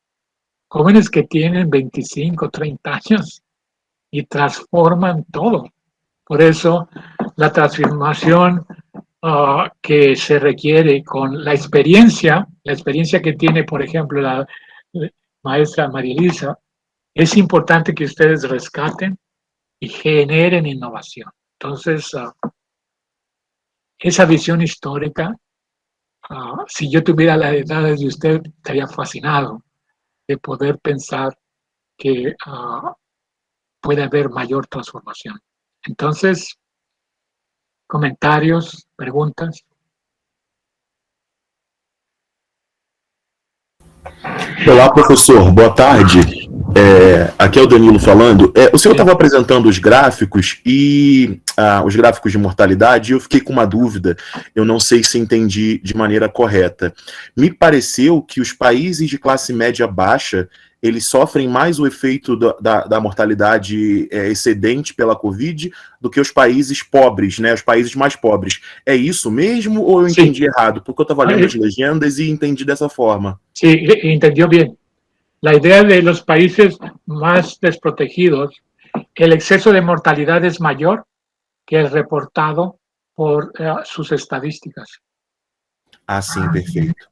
Jóvenes que tienen 25, 30 años y transforman todo. Por eso la transformación que se requiere con la experiencia que tiene, por ejemplo, la maestra María Elisa, es importante que ustedes rescaten y generen innovación. Entonces, esa visión histórica, si yo tuviera la edad de usted, estaría fascinado de poder pensar que puede haber mayor transformación. Entonces, comentarios, preguntas. Olá, professor, boa tarde. Aqui é o Danilo falando. O senhor estava apresentando os gráficos e os gráficos de mortalidade, e eu fiquei com uma dúvida, eu não sei se entendi de maneira correta. Me pareceu que os países de classe média baixa, eles sofrem mais o efeito da mortalidade excedente pela Covid do que os países pobres, né? Os países mais pobres. É isso mesmo ou eu entendi errado? Porque eu estava lendo as legendas e entendi dessa forma. Sí, entendió bien. La idea de los países más desprotegidos, el exceso de mortalidad es mayor que el reportado por sus estadísticas. Ah, sim, perfeito.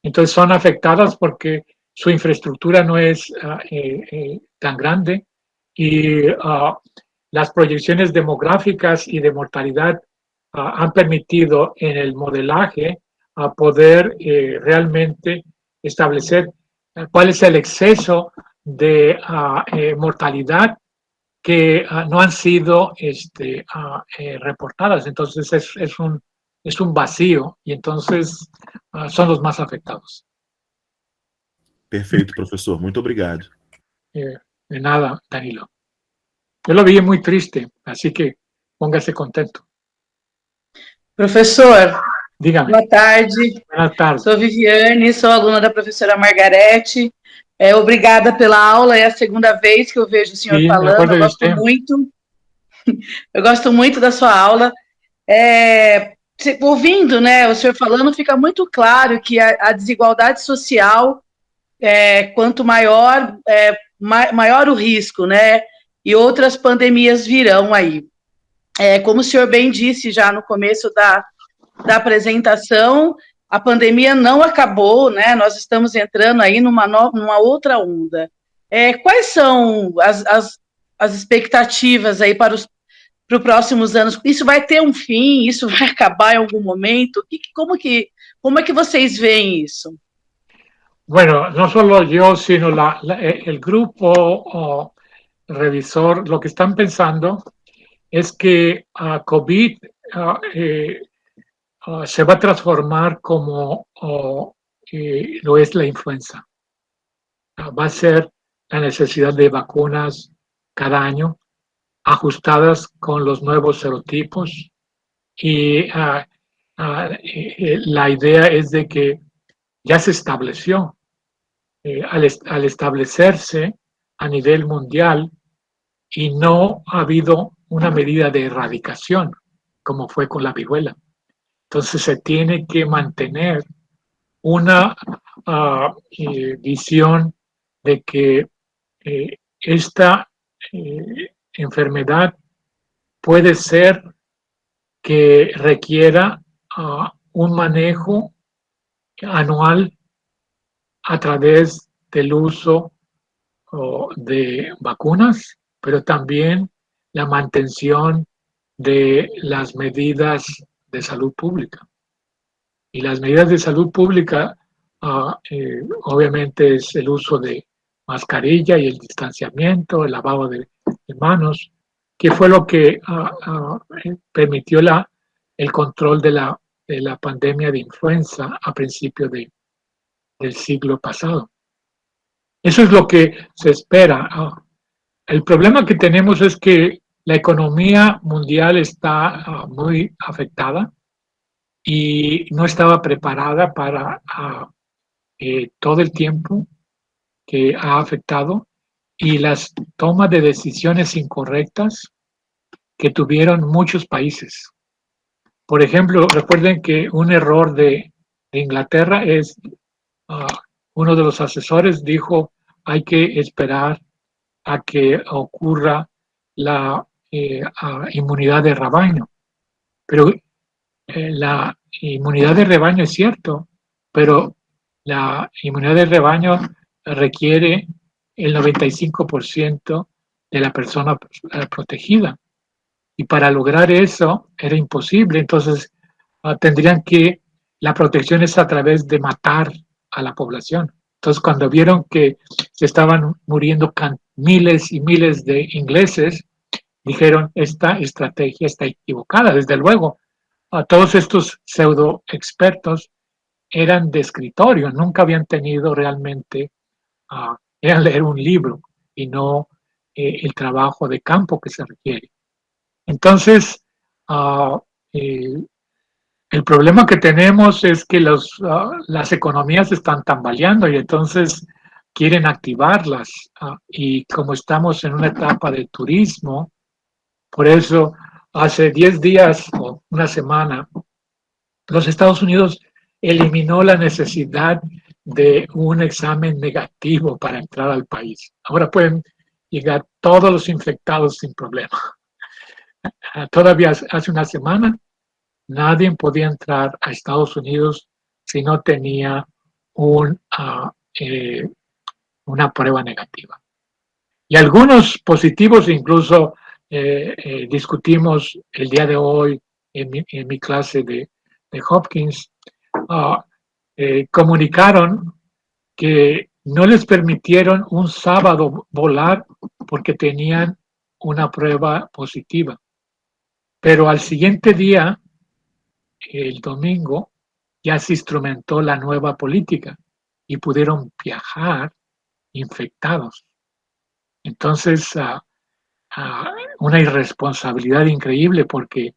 Entonces son afectadas porque su infraestructura no es tan grande y las proyecciones demográficas y de mortalidad han permitido en el modelaje poder realmente establecer cuál es el exceso de mortalidad que no han sido reportadas. Entonces es un vacío y entonces son los más afectados. Perfeito, professor. Muito obrigado. De nada, Danilo. Yo lo vi muy triste, así que póngase contento. Professor, dígame. Boa tarde. Boa tarde. Sou Viviane, sou aluna da professora Margarete. Obrigada pela aula, é a segunda vez que eu vejo o senhor falando, eu gosto muito. Eu gosto muito da sua aula. Ouvindo, né, o senhor falando, fica muito claro que a desigualdade social, quanto maior, maior o risco, né? E outras pandemias virão aí. Como o senhor bem disse já no começo da apresentação, a pandemia não acabou, né? Nós estamos entrando aí numa outra onda. Quais são as expectativas aí para os próximos anos? Isso vai ter um fim? Isso vai acabar em algum momento? Como é que vocês veem isso? Bueno, no solo yo, sino el grupo revisor, lo que están pensando es que COVID se va a transformar como lo es la influenza. Va a ser la necesidad de vacunas cada año, ajustadas con los nuevos serotipos, y la idea es de que ya se estableció. Al establecerse a nivel mundial y no ha habido una medida de erradicación, como fue con la viruela. Entonces se tiene que mantener una visión de que esta enfermedad puede ser que requiera un manejo anual a través del uso de vacunas, pero también la mantención de las medidas de salud pública. Y las medidas de salud pública, obviamente, es el uso de mascarilla y el distanciamiento, el lavado de manos, que fue lo que permitió el control de la pandemia de influenza a principios del siglo pasado. Eso es lo que se espera. El problema que tenemos es que la economía mundial está muy afectada y no estaba preparada para todo el tiempo que ha afectado y las tomas de decisiones incorrectas que tuvieron muchos países. Por ejemplo, recuerden que un error de Inglaterra es, uno de los asesores dijo, hay que esperar a que ocurra la inmunidad de rebaño. Pero la inmunidad de rebaño es cierto, pero la inmunidad de rebaño requiere el 95% de la persona protegida. Y para lograr eso era imposible. Entonces, tendrían que, la protección es a través de matar a la población. Entonces, cuando vieron que se estaban muriendo miles y miles de ingleses, dijeron, esta estrategia está equivocada. Desde luego, todos estos pseudo expertos eran de escritorio, nunca habían tenido realmente, eran leer un libro y no el trabajo de campo que se requiere. Entonces, el problema que tenemos es que las economías están tambaleando y entonces quieren activarlas. Y como estamos en una etapa de turismo, por eso hace 10 días o una semana, los Estados Unidos eliminó la necesidad de un examen negativo para entrar al país. Ahora pueden llegar todos los infectados sin problema. Todavía hace una semana nadie podía entrar a Estados Unidos si no tenía una prueba negativa. Y algunos positivos, incluso discutimos el día de hoy en mi clase de Hopkins, comunicaron que no les permitieron un sábado volar porque tenían una prueba positiva. Pero al siguiente día, el domingo, ya se instrumentó la nueva política y pudieron viajar infectados. Entonces, una irresponsabilidad increíble porque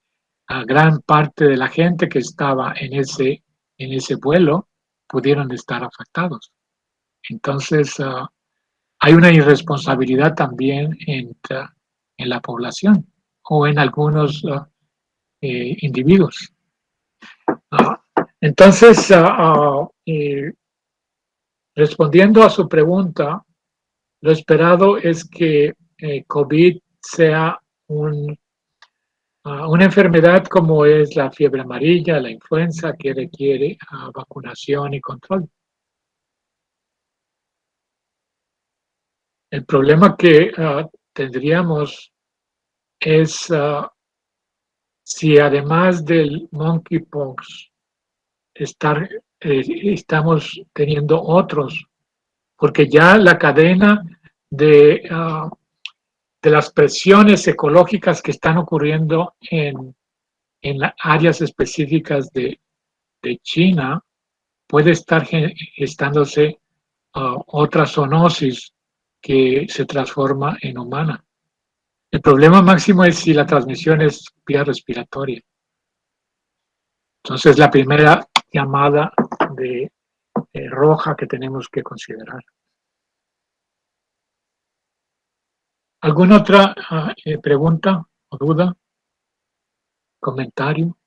gran parte de la gente que estaba en ese vuelo pudieron estar afectados. Entonces, hay una irresponsabilidad también en la población o en algunos individuos. Entonces, respondiendo a su pregunta, lo esperado es que COVID sea una enfermedad como es la fiebre amarilla, la influenza, que requiere vacunación y control. El problema que tendríamos es si además del monkeypox estamos teniendo otros, porque ya la cadena de las presiones ecológicas que están ocurriendo en las áreas específicas de China puede estar gestándose otra zoonosis que se transforma en humana. El problema máximo es si la transmisión es vía respiratoria. Entonces, la primera llamada de roja que tenemos que considerar. ¿Alguna otra pregunta o duda? ¿Comentario?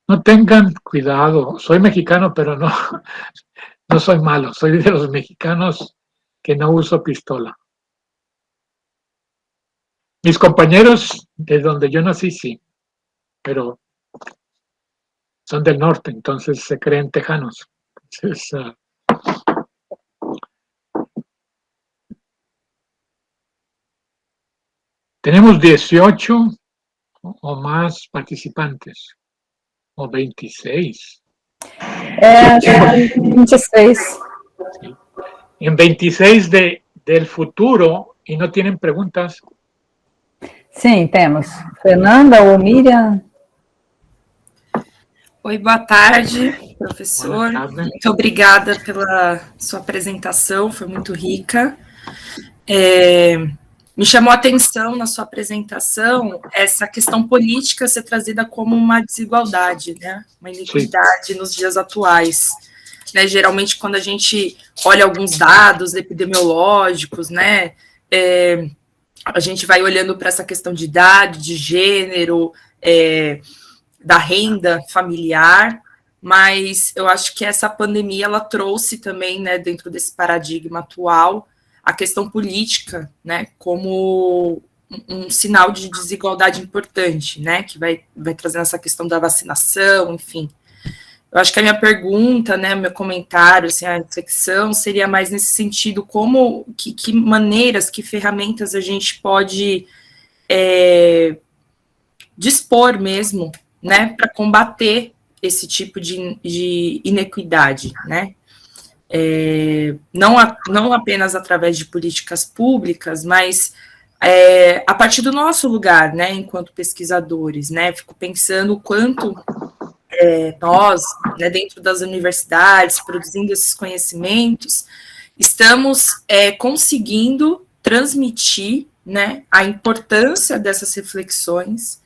No tengan cuidado. Soy mexicano, pero no, no soy malo. Soy de los mexicanos que no uso pistola. Mis compañeros de donde yo nací, sí, pero son del norte, entonces se creen tejanos. Entonces, tenemos 18 o más participantes, o 26. 26. Sí. En 26 del futuro, y no tienen preguntas. Sim, temos. Fernanda ou Miriam? Oi, boa tarde, professor. Boa tarde. Muito obrigada pela sua apresentação, foi muito rica. Me chamou a atenção na sua apresentação essa questão política ser trazida como uma desigualdade, né? Uma iniquidade nos dias atuais. Né? Geralmente, quando a gente olha alguns dados epidemiológicos, né, a gente vai olhando para essa questão de idade, de gênero, da renda familiar, mas eu acho que essa pandemia ela trouxe também, né, dentro desse paradigma atual, a questão política, né, como um sinal de desigualdade importante, né, que vai trazendo essa questão da vacinação, enfim. Eu acho que a minha pergunta, né, meu comentário, assim, a reflexão seria mais nesse sentido, como, que maneiras, que ferramentas a gente pode dispor mesmo, né, para combater esse tipo de inequidade, né? Não apenas através de políticas públicas, mas a partir do nosso lugar, né, enquanto pesquisadores, né? Fico pensando o quanto nós, né, dentro das universidades, produzindo esses conhecimentos, estamos conseguindo transmitir, né, a importância dessas reflexões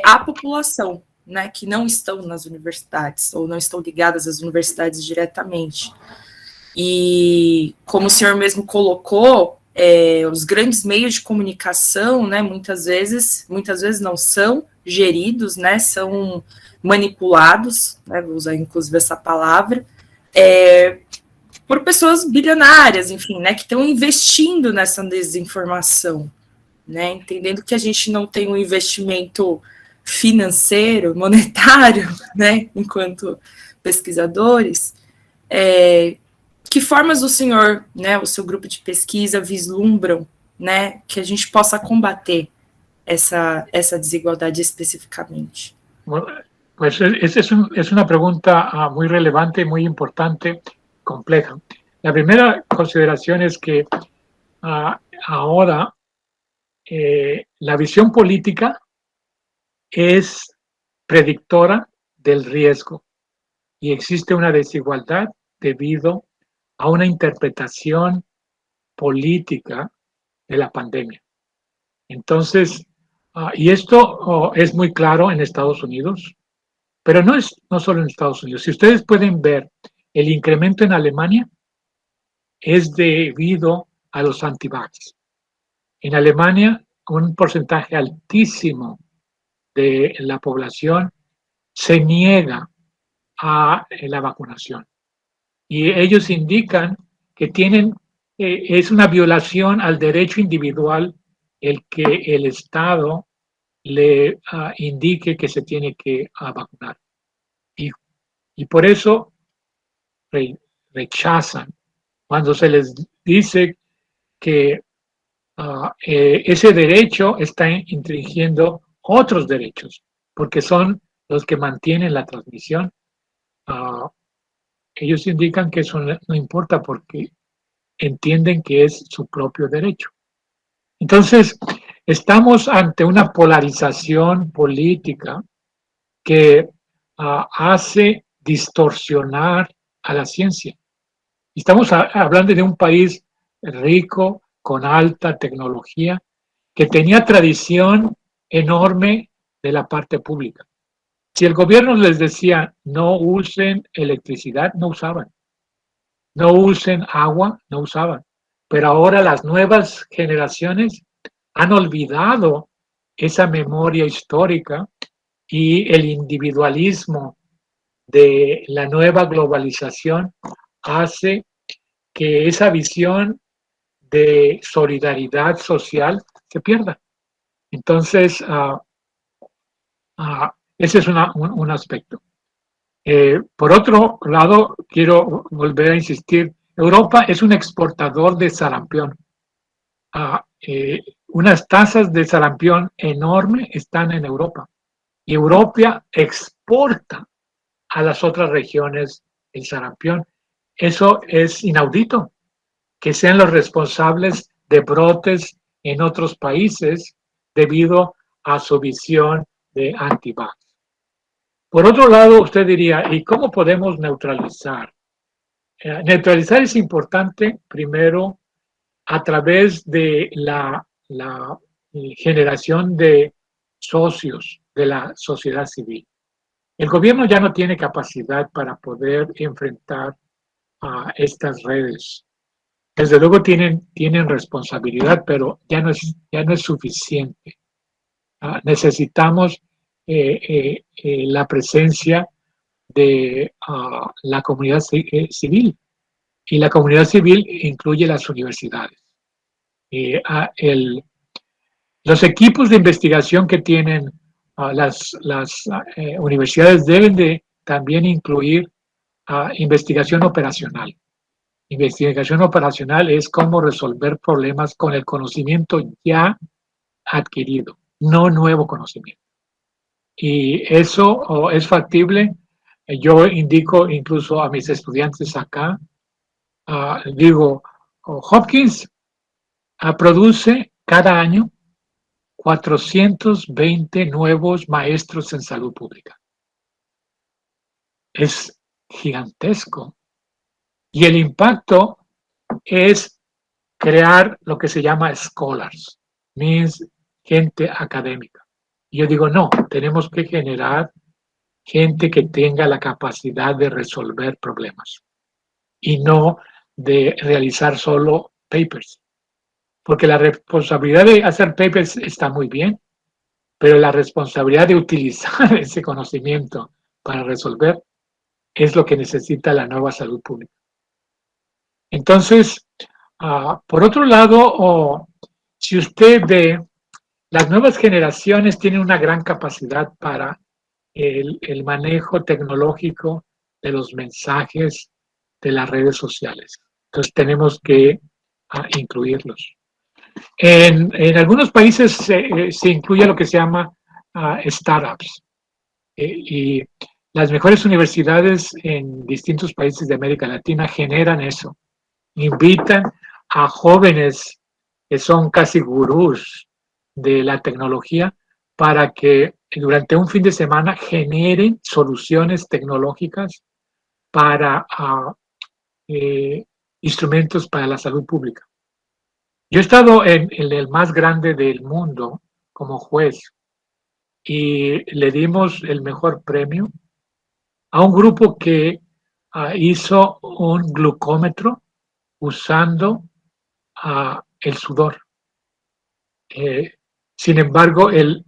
à população, né, que não estão nas universidades, ou não estão ligadas às universidades diretamente. E, como o senhor mesmo colocou, os grandes meios de comunicação, né, muitas vezes não são geridos, né, são manipulados, né, vou usar inclusive essa palavra, por pessoas bilionárias, enfim, né, que estão investindo nessa desinformação, né, entendendo que a gente não tem um investimento financeiro, monetário, né, enquanto pesquisadores. Que formas o senhor, né, o seu grupo de pesquisa vislumbram, né, que a gente possa combater essa desigualdade especificamente? Bueno, pues esa es una pregunta muy relevante, muy importante, compleja. La primera consideración es que ahora la visión política es predictora del riesgo y existe una desigualdad debido a una interpretación política de la pandemia. Entonces, y esto es muy claro en Estados Unidos, pero no solo en Estados Unidos. Si ustedes pueden ver, el incremento en Alemania es debido a los anti-vax. En Alemania, un porcentaje altísimo de la población se niega a la vacunación. Y ellos indican que es una violación al derecho individual el que el Estado le indique que se tiene que vacunar. Y por eso rechazan cuando se les dice que ese derecho está infringiendo otros derechos, porque son los que mantienen la transmisión. Ellos indican que eso no importa porque entienden que es su propio derecho. Entonces, estamos ante una polarización política que hace distorsionar a la ciencia. Estamos hablando de un país rico, con alta tecnología, que tenía tradición enorme de la parte pública. Si el gobierno les decía no usen electricidad, no usaban. No usen agua, no usaban. Pero ahora las nuevas generaciones han olvidado esa memoria histórica y el individualismo de la nueva globalización hace que esa visión de solidaridad social se pierda. Entonces, ese es un aspecto. Por otro lado, quiero volver a insistir, Europa es un exportador de sarampión. Unas tasas de sarampión enormes están en Europa. Y Europa exporta a las otras regiones el sarampión. Eso es inaudito, que sean los responsables de brotes en otros países debido a su visión de anti-vax. Por otro lado, usted diría, ¿y cómo podemos neutralizar? Neutralizar es importante, primero, a través de la generación de socios de la sociedad civil. El gobierno ya no tiene capacidad para poder enfrentar a estas redes. Desde luego tienen responsabilidad, pero ya no es suficiente. Necesitamos la presencia de la comunidad civil, y la comunidad civil incluye las universidades. Los equipos de investigación que tienen las universidades deben de también incluir investigación operacional. Investigación operacional es cómo resolver problemas con el conocimiento ya adquirido, no nuevo conocimiento. Y eso es factible. Yo indico incluso a mis estudiantes acá, digo, Hopkins produce cada año 420 nuevos maestros en salud pública. Es gigantesco. Y el impacto es crear lo que se llama scholars, means gente académica. Y yo digo, no, tenemos que generar gente que tenga la capacidad de resolver problemas y no de realizar solo papers. Porque la responsabilidad de hacer papers está muy bien, pero la responsabilidad de utilizar ese conocimiento para resolver es lo que necesita la nueva salud pública. Entonces, por otro lado, si usted ve, las nuevas generaciones tienen una gran capacidad para el manejo tecnológico de los mensajes de las redes sociales. Entonces, tenemos que incluirlos. En algunos países se incluye lo que se llama startups. Y las mejores universidades en distintos países de América Latina generan eso. Invitan a jóvenes que son casi gurús de la tecnología para que durante un fin de semana generen soluciones tecnológicas para instrumentos para la salud pública. Yo he estado en el más grande del mundo como juez y le dimos el mejor premio a un grupo que hizo un glucómetro usando el sudor. Sin embargo, el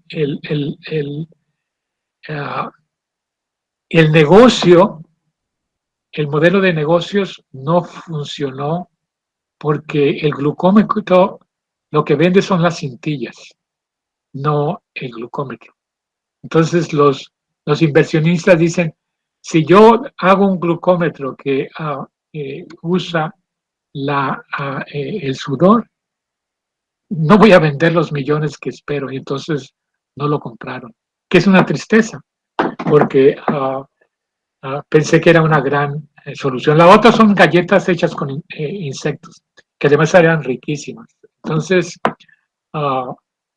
negocio, el modelo de negocios no funcionó porque el glucómetro lo que vende son las cintillas, no el glucómetro. Entonces los inversionistas dicen, si yo hago un glucómetro que usa el sudor, no voy a vender los millones que espero, y entonces no lo compraron, que es una tristeza, porque pensé que era una gran solución. La otra son galletas hechas con insectos, que además eran riquísimas. Entonces,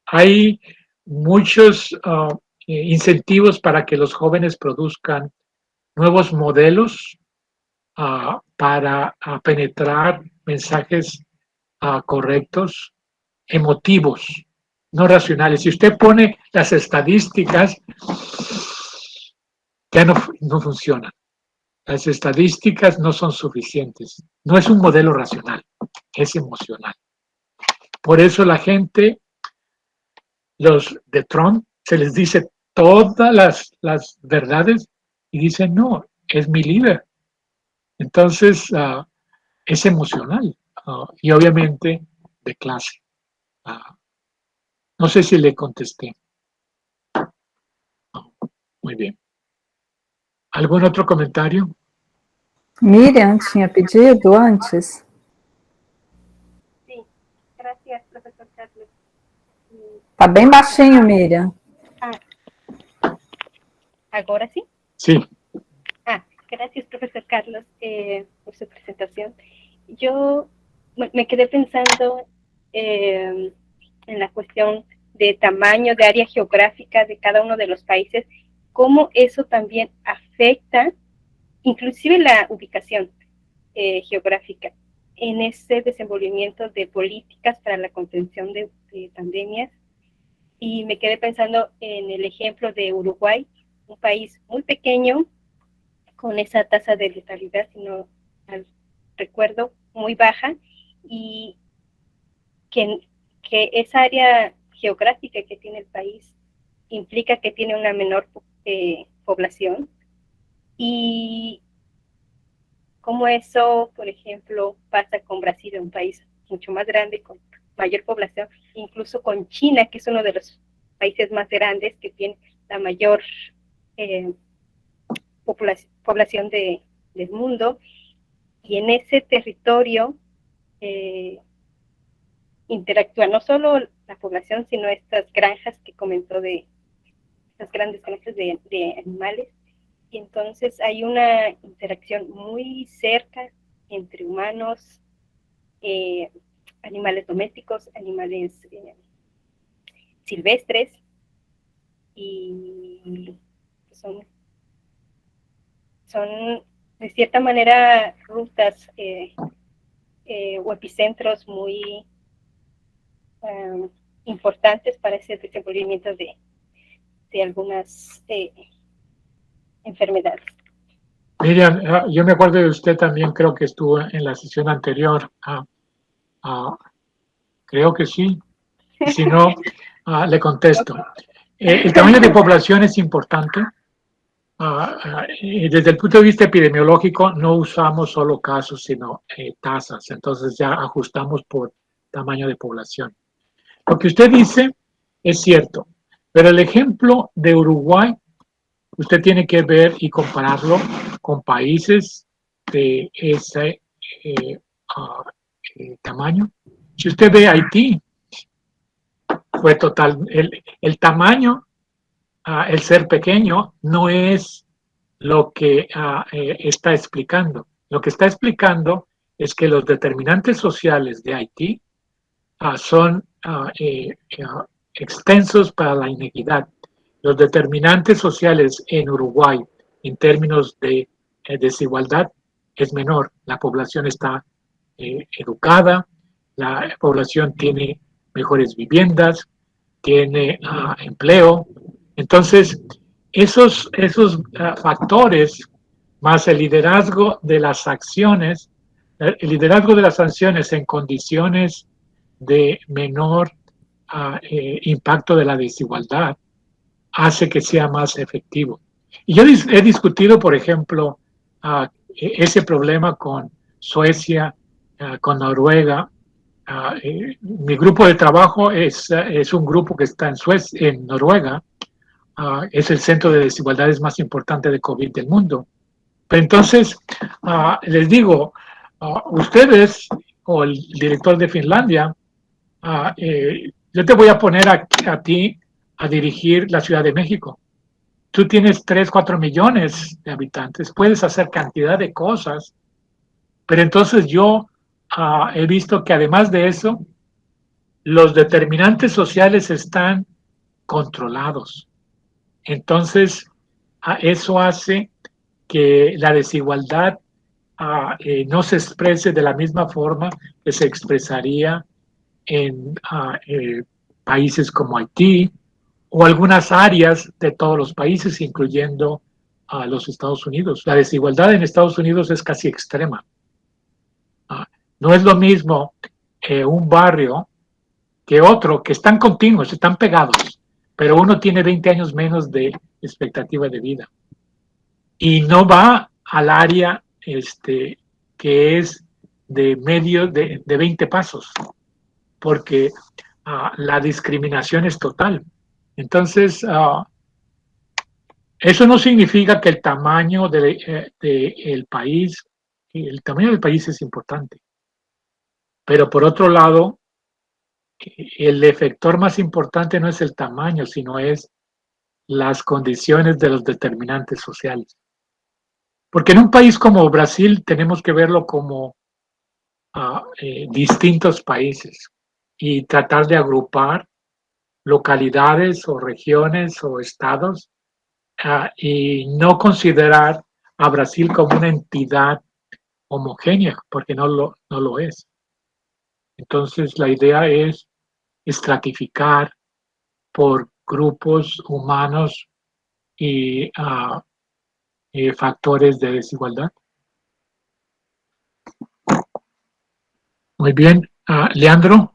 hay muchos incentivos para que los jóvenes produzcan nuevos modelos para penetrar mensajes correctos, emotivos, no racionales. Si usted pone las estadísticas, ya no funcionan. Las estadísticas no son suficientes. No es un modelo racional, es emocional. Por eso la gente, los de Trump, se les dice todas las verdades y dicen, no, es mi líder. Entonces, es emocional y obviamente de clase. No sé si le contesté. Muy bien. ¿Algún otro comentario? Miriam tinha pedido antes. Sí, gracias, profesor Carlos. Está bem baixinho, Miriam. ¿Ahora sí? Sí. Gracias, profesor Carlos, por su presentación. Yo me quedé pensando en la cuestión de tamaño, de área geográfica de cada uno de los países, cómo eso también afecta, inclusive la ubicación geográfica, en ese desenvolvimiento de políticas para la contención de pandemias. Y me quedé pensando en el ejemplo de Uruguay, un país muy pequeño, con esa tasa de letalidad, si no recuerdo, muy baja, y que esa área geográfica que tiene el país implica que tiene una menor población, y cómo eso, por ejemplo, pasa con Brasil, un país mucho más grande, con mayor población, incluso con China, que es uno de los países más grandes, que tiene la mayor población del mundo, y en ese territorio interactúa no solo la población, sino estas granjas que comentó, de estas grandes granjas de animales, y entonces hay una interacción muy cerca entre humanos, animales domésticos, animales silvestres, y son de cierta manera rutas o epicentros muy importantes para ese desenvolvimiento de algunas enfermedades. Miriam, yo me acuerdo de usted también, creo que estuvo en la sesión anterior. Creo que sí. Si no, le contesto. El tamaño de población es importante. Desde el punto de vista epidemiológico, no usamos solo casos, sino tasas. Entonces ya ajustamos por tamaño de población. Lo que usted dice es cierto, pero el ejemplo de Uruguay, usted tiene que ver y compararlo con países de ese tamaño. Si usted ve Haití, fue total, el tamaño, el ser pequeño, no es lo que está explicando. Lo que está explicando es que los determinantes sociales de Haití son extensos para la inequidad. Los determinantes sociales en Uruguay, en términos de desigualdad, es menor. La población está educada, la población tiene mejores viviendas, tiene empleo. Entonces, esos factores, más el liderazgo de las acciones, en condiciones de menor impacto de la desigualdad, hace que sea más efectivo. Y yo he discutido, por ejemplo, ese problema con Suecia, con Noruega. Mi grupo de trabajo es un grupo que está en Noruega. Es el centro de desigualdades más importante de COVID del mundo. Pero entonces, les digo, ustedes o el director de Finlandia, yo te voy a poner a ti a dirigir la Ciudad de México. Tú tienes 3, 4 millones de habitantes, puedes hacer cantidad de cosas, pero entonces yo he visto que además de eso, los determinantes sociales están controlados. Entonces, eso hace que la desigualdad no se exprese de la misma forma que se expresaría en países como Haití o algunas áreas de todos los países, incluyendo a los Estados Unidos. La desigualdad en Estados Unidos es casi extrema. No es lo mismo un barrio que otro, que están continuos, están pegados, pero uno tiene 20 años menos de expectativa de vida. Y no va al área que es de medio de 20 pasos, porque la discriminación es total. Entonces, eso no significa que el tamaño del país, el tamaño del país es importante. Pero por otro lado, el efector más importante no es el tamaño, sino es las condiciones de los determinantes sociales. Porque en un país como Brasil tenemos que verlo como distintos países y tratar de agrupar localidades o regiones o estados y no considerar a Brasil como una entidad homogénea, porque no lo es. Entonces la idea es estratificar por grupos humanos y factores de desigualdad. Muy bien. Leandro.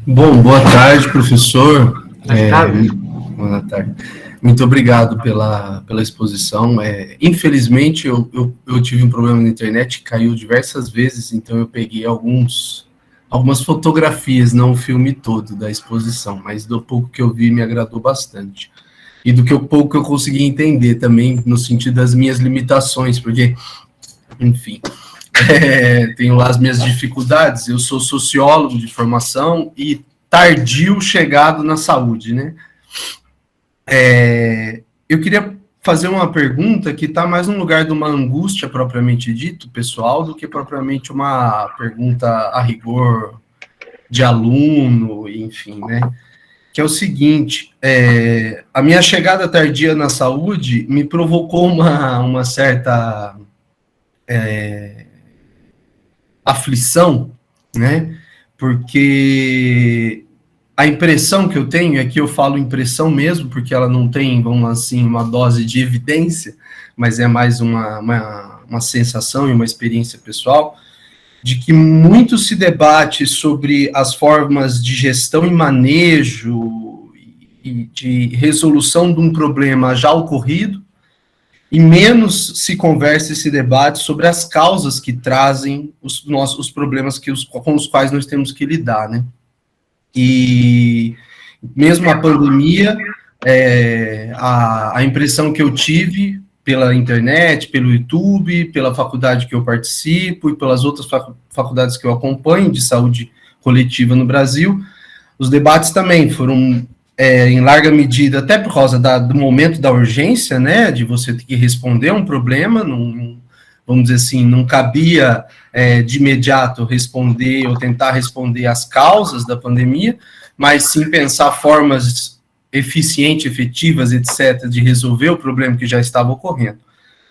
Bom, boa tarde, professor. Boa tarde. Boa tarde. Muito obrigado pela exposição. Infelizmente, eu tive um problema na internet, caiu diversas vezes, então eu peguei algumas fotografias, não o filme todo da exposição, mas do pouco que eu vi me agradou bastante. E do pouco que eu consegui entender também, no sentido das minhas limitações, porque, enfim, tenho lá as minhas dificuldades. Eu sou sociólogo de formação e tardio chegado na saúde, né? Eu queria fazer uma pergunta que está mais no lugar de uma angústia propriamente dito, pessoal, do que propriamente uma pergunta a rigor de aluno, enfim, né? Que é o seguinte, a minha chegada tardia na saúde me provocou uma certa aflição, né? Porque a impressão que eu tenho, aqui eu falo impressão mesmo, porque ela não tem, vamos assim, uma dose de evidência, mas é mais uma sensação e uma experiência pessoal, de que muito se debate sobre as formas de gestão e manejo e de resolução de um problema já ocorrido, e menos se conversa e se debate sobre as causas que trazem os problemas com os quais nós temos que lidar, né? E mesmo a pandemia, a impressão que eu tive pela internet, pelo YouTube, pela faculdade que eu participo e pelas outras faculdades que eu acompanho de saúde coletiva no Brasil, os debates também foram, em larga medida, até por causa do momento da urgência, né, de você ter que responder um problema, vamos dizer assim, não cabia de imediato responder ou tentar responder as causas da pandemia, mas sim pensar formas eficientes, efetivas, etc., de resolver o problema que já estava ocorrendo,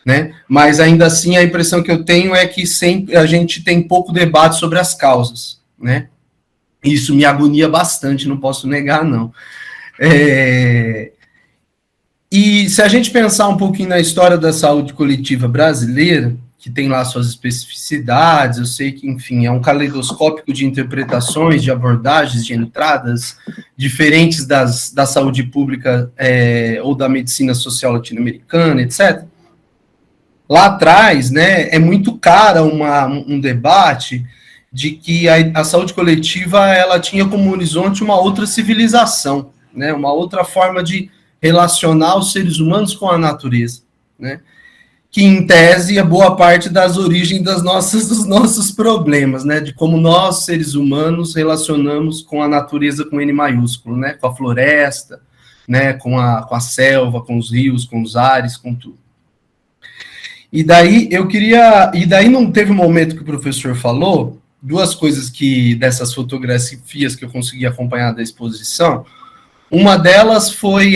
né? Mas ainda assim a impressão que eu tenho é que sempre a gente tem pouco debate sobre as causas, né? Isso me agonia bastante, não posso negar, não. E se a gente pensar um pouquinho na história da saúde coletiva brasileira, que tem lá suas especificidades, eu sei que, enfim, é um caleidoscópio de interpretações, de abordagens, de entradas diferentes da saúde pública ou da medicina social latino-americana, etc. Lá atrás, né, é muito cara um debate de que a saúde coletiva ela tinha como horizonte uma outra civilização, né, uma outra forma de relacionar os seres humanos com a natureza, né? Que, em tese, é boa parte das origens dos nossos problemas, né? De como nós, seres humanos, relacionamos com a natureza com N maiúsculo, né? Com a floresta, né? Com a selva, com os rios, com os ares, com tudo. E daí não teve um momento que o professor falou, duas coisas dessas fotografias que eu consegui acompanhar da exposição. Uma delas foi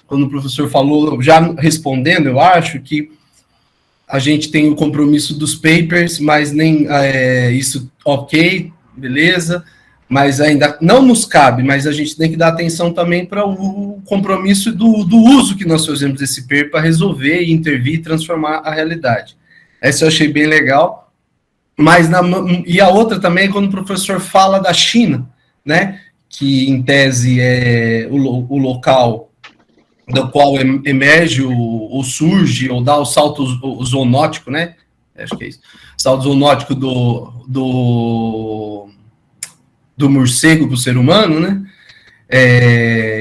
quando o professor falou, já respondendo, eu acho que a gente tem o compromisso dos papers, mas nem isso, ok, beleza, mas ainda não nos cabe, mas a gente tem que dar atenção também para o compromisso do uso que nós fazemos desse PER para resolver, intervir e transformar a realidade. Essa eu achei bem legal. Mas e a outra também é quando o professor fala da China, né, que em tese é o local do qual emerge ou surge ou dá o salto zoonótico, né? Acho que é isso. Salto zoonótico do morcego para o ser humano, né?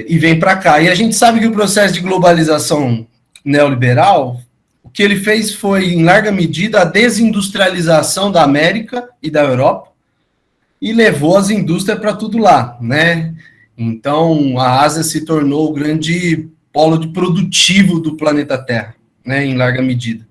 E vem para cá. E a gente sabe que o processo de globalização neoliberal, o que ele fez foi, em larga medida, a desindustrialização da América e da Europa e levou as indústrias para tudo lá, né? Então, a Ásia se tornou o grande polo de produtivo do planeta Terra, né? Em larga medida.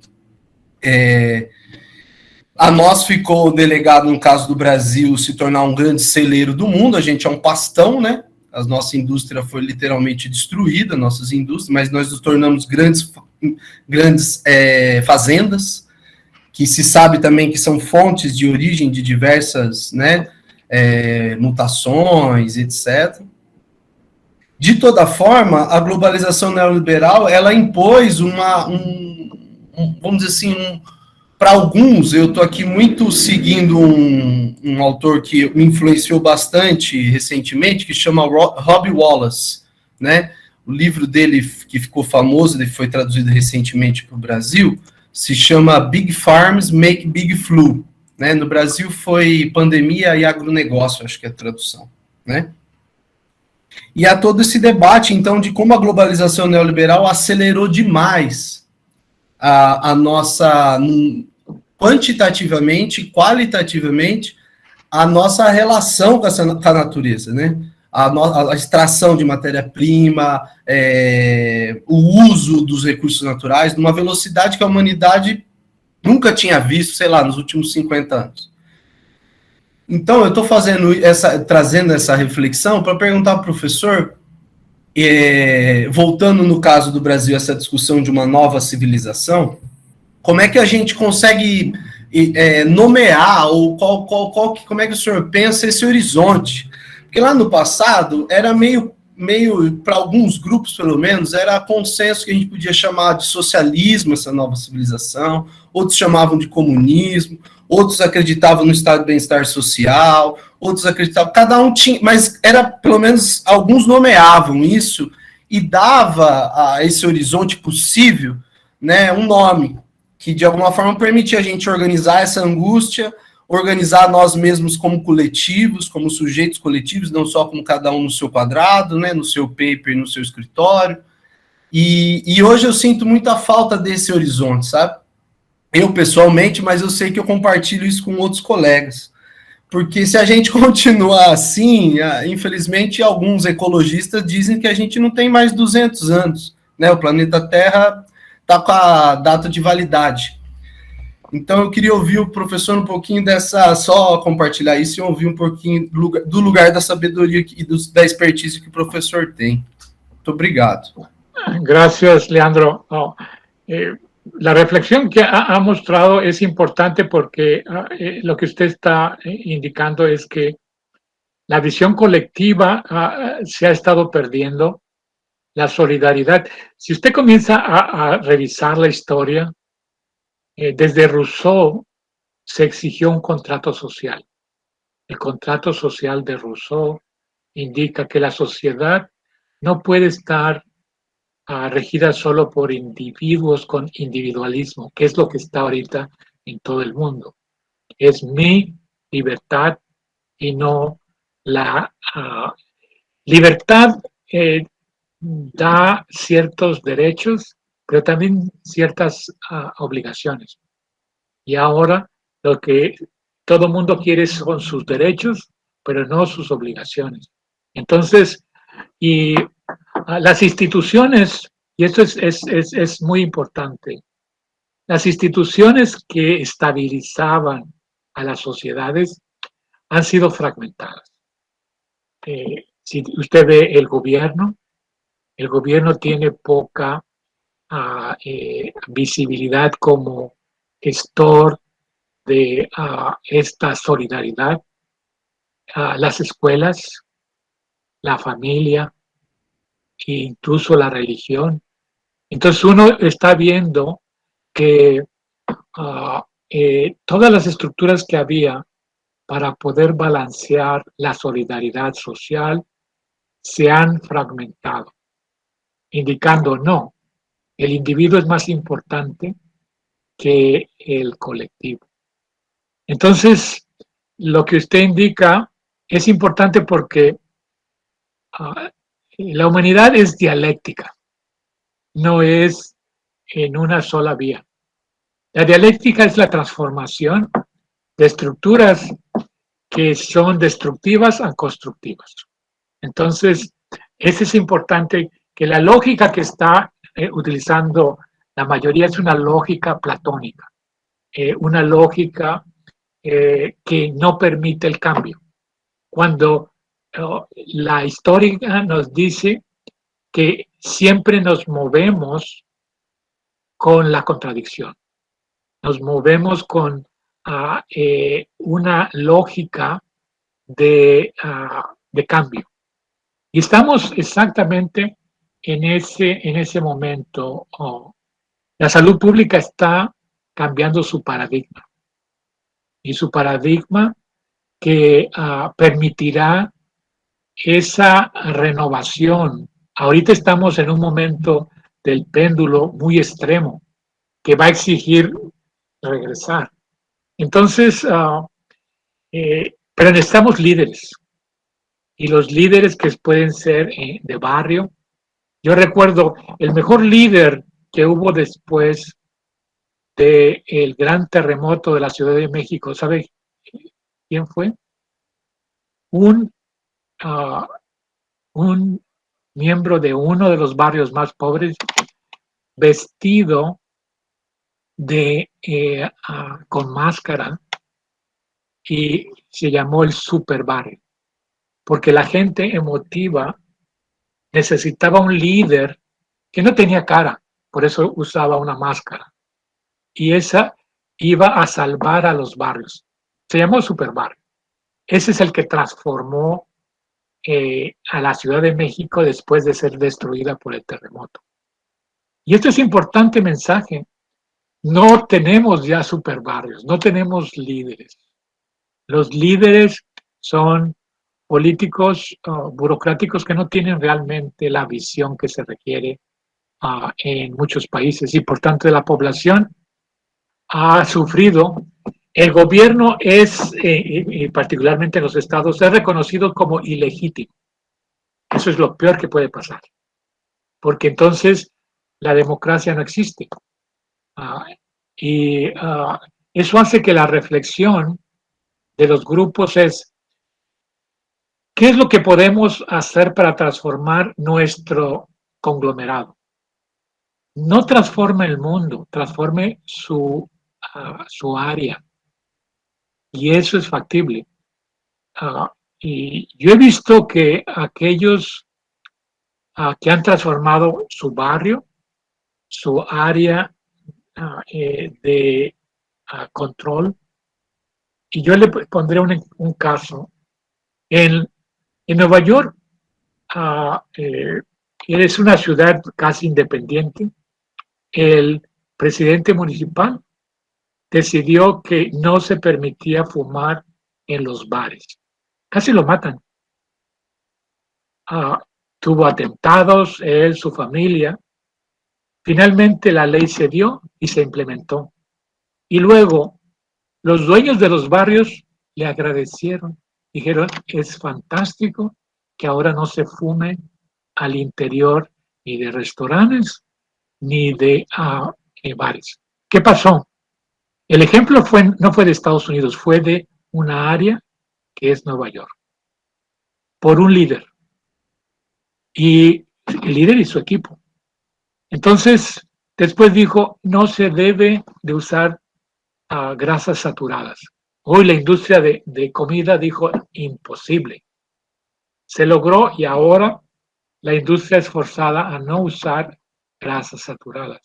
A nós ficou delegado, no caso do Brasil, se tornar um grande celeiro do mundo. A gente é um pastão, né? A nossa indústria foi literalmente destruída, nossas indústrias, mas nós nos tornamos grandes fazendas, que se sabe também que são fontes de origem de diversas, né, mutações, etc. De toda forma, a globalização neoliberal, ela impôs vamos dizer assim, para alguns, eu estou aqui muito seguindo um autor que me influenciou bastante recentemente, que chama Robbie Wallace, né? O livro dele, que ficou famoso, ele foi traduzido recentemente para o Brasil, se chama Big Farms Make Big Flu, né? No Brasil foi Pandemia e Agronegócio, acho que é a tradução, né? E há todo esse debate, então, de como a globalização neoliberal acelerou demais a nossa, quantitativamente, qualitativamente, a nossa relação com a natureza, né? A extração de matéria-prima, o uso dos recursos naturais, numa velocidade que a humanidade nunca tinha visto, sei lá, nos últimos 50 anos. Então, eu estou trazendo essa reflexão para perguntar ao professor, voltando no caso do Brasil, essa discussão de uma nova civilização, como é que a gente consegue nomear, ou como é que o senhor pensa esse horizonte? Porque lá no passado, era meio para alguns grupos, pelo menos, era consenso que a gente podia chamar de socialismo, essa nova civilização, outros chamavam de comunismo, outros acreditavam no estado de bem-estar social, outros acreditavam, cada um tinha, mas era, pelo menos, alguns nomeavam isso e dava a esse horizonte possível, né, um nome, que de alguma forma permitia a gente organizar essa angústia, organizar nós mesmos como coletivos, como sujeitos coletivos, não só como cada um no seu quadrado, né, no seu paper, no seu escritório. E hoje eu sinto muita falta desse horizonte, sabe? Eu pessoalmente, mas eu sei que eu compartilho isso com outros colegas. Porque se a gente continuar assim, infelizmente alguns ecologistas dizem que a gente não tem mais 200 anos, né? O planeta Terra está com a data de validade. Então, eu queria ouvir o professor um pouquinho só compartilhar isso e ouvir um pouquinho do lugar da sabedoria e da expertise que o professor tem. Muito obrigado. Gracias, Leandro. La reflexión que ha mostrado es importante porque lo que usted está indicando es que la visión colectiva se ha estado perdiendo, la solidaridad. Si usted comienza a revisar la historia, desde Rousseau se exigió un contrato social. El contrato social de Rousseau indica que la sociedad no puede estar regida solo por individuos con individualismo, que es lo que está ahorita en todo el mundo. Es mi libertad y no la libertad. Da ciertos derechos, pero también ciertas obligaciones. Y ahora lo que todo el mundo quiere son sus derechos, pero no sus obligaciones. Entonces, y las instituciones, y esto es muy importante, las instituciones que estabilizaban a las sociedades han sido fragmentadas. Si usted ve el gobierno tiene poca visibilidad como gestor de esta solidaridad. las escuelas, la familia e incluso la religión. Entonces uno está viendo que todas las estructuras que había para poder balancear la solidaridad social se han fragmentado, indicando no, el individuo es más importante que el colectivo. Entonces, lo que usted indica es importante porque la humanidad es dialéctica, no es en una sola vía. La dialéctica es la transformación de estructuras que son destructivas a constructivas. Entonces, eso es importante, que la lógica que está utilizando la mayoría es una lógica platónica, una lógica que no permite el cambio. Cuando la historia nos dice que siempre nos movemos con la contradicción, nos movemos con una lógica de cambio. Y estamos exactamente en ese momento. La salud pública está cambiando su paradigma. Y su paradigma que permitirá esa renovación. Ahorita estamos en un momento del péndulo muy extremo que va a exigir regresar. Entonces, pero necesitamos líderes. Y los líderes que pueden ser de barrio. Yo recuerdo el mejor líder que hubo después del gran terremoto de la Ciudad de México. ¿Sabe quién fue? Un miembro de uno de los barrios más pobres, vestido con máscara, y se llamó el Super Barrio, porque la gente emotiva necesitaba un líder que no tenía cara, por eso usaba una máscara, y esa iba a salvar a los barrios. Se llamó Super Barrio. Ese es el que transformó a la Ciudad de México después de ser destruida por el terremoto. Y esto es importante mensaje. No tenemos ya superbarrios, no tenemos líderes. Los líderes son políticos burocráticos que no tienen realmente la visión que se requiere en muchos países, y por tanto la población ha sufrido. El gobierno es, particularmente en los estados, es reconocido como ilegítimo. Eso es lo peor que puede pasar, porque entonces la democracia no existe. Eso hace que la reflexión de los grupos es, ¿qué es lo que podemos hacer para transformar nuestro conglomerado? No transforme el mundo, transforme su área. Y eso es factible. Y yo he visto que aquellos que han transformado su barrio, su área de control, y yo le pondré un caso. En Nueva York, es una ciudad casi independiente. El presidente municipal decidió que no se permitía fumar en los bares. Casi lo matan. Tuvo atentados, él, su familia. Finalmente la ley se dio y se implementó. Y luego los dueños de los barrios le agradecieron. Dijeron, es fantástico que ahora no se fume al interior ni de restaurantes ni de bares. ¿Qué pasó? El ejemplo no fue de Estados Unidos, fue de una área que es Nueva York, por un líder. Y el líder y su equipo. Entonces, después dijo, no se debe de usar grasas saturadas. Hoy la industria de comida dijo, imposible. Se logró y ahora la industria es forzada a no usar grasas saturadas.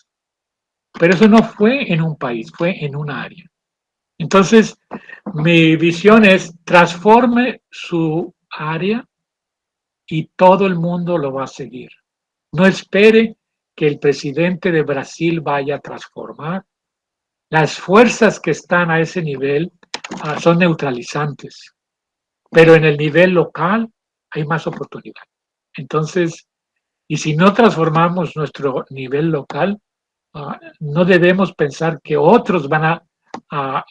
Pero eso no fue en un país, fue en una área. Entonces, mi visión es transforme su área y todo el mundo lo va a seguir. No espere que el presidente de Brasil vaya a transformar. Las fuerzas que están a ese nivel son neutralizantes, pero en el nivel local hay más oportunidad. Entonces, y si no transformamos nuestro nivel local, no debemos pensar que otros van a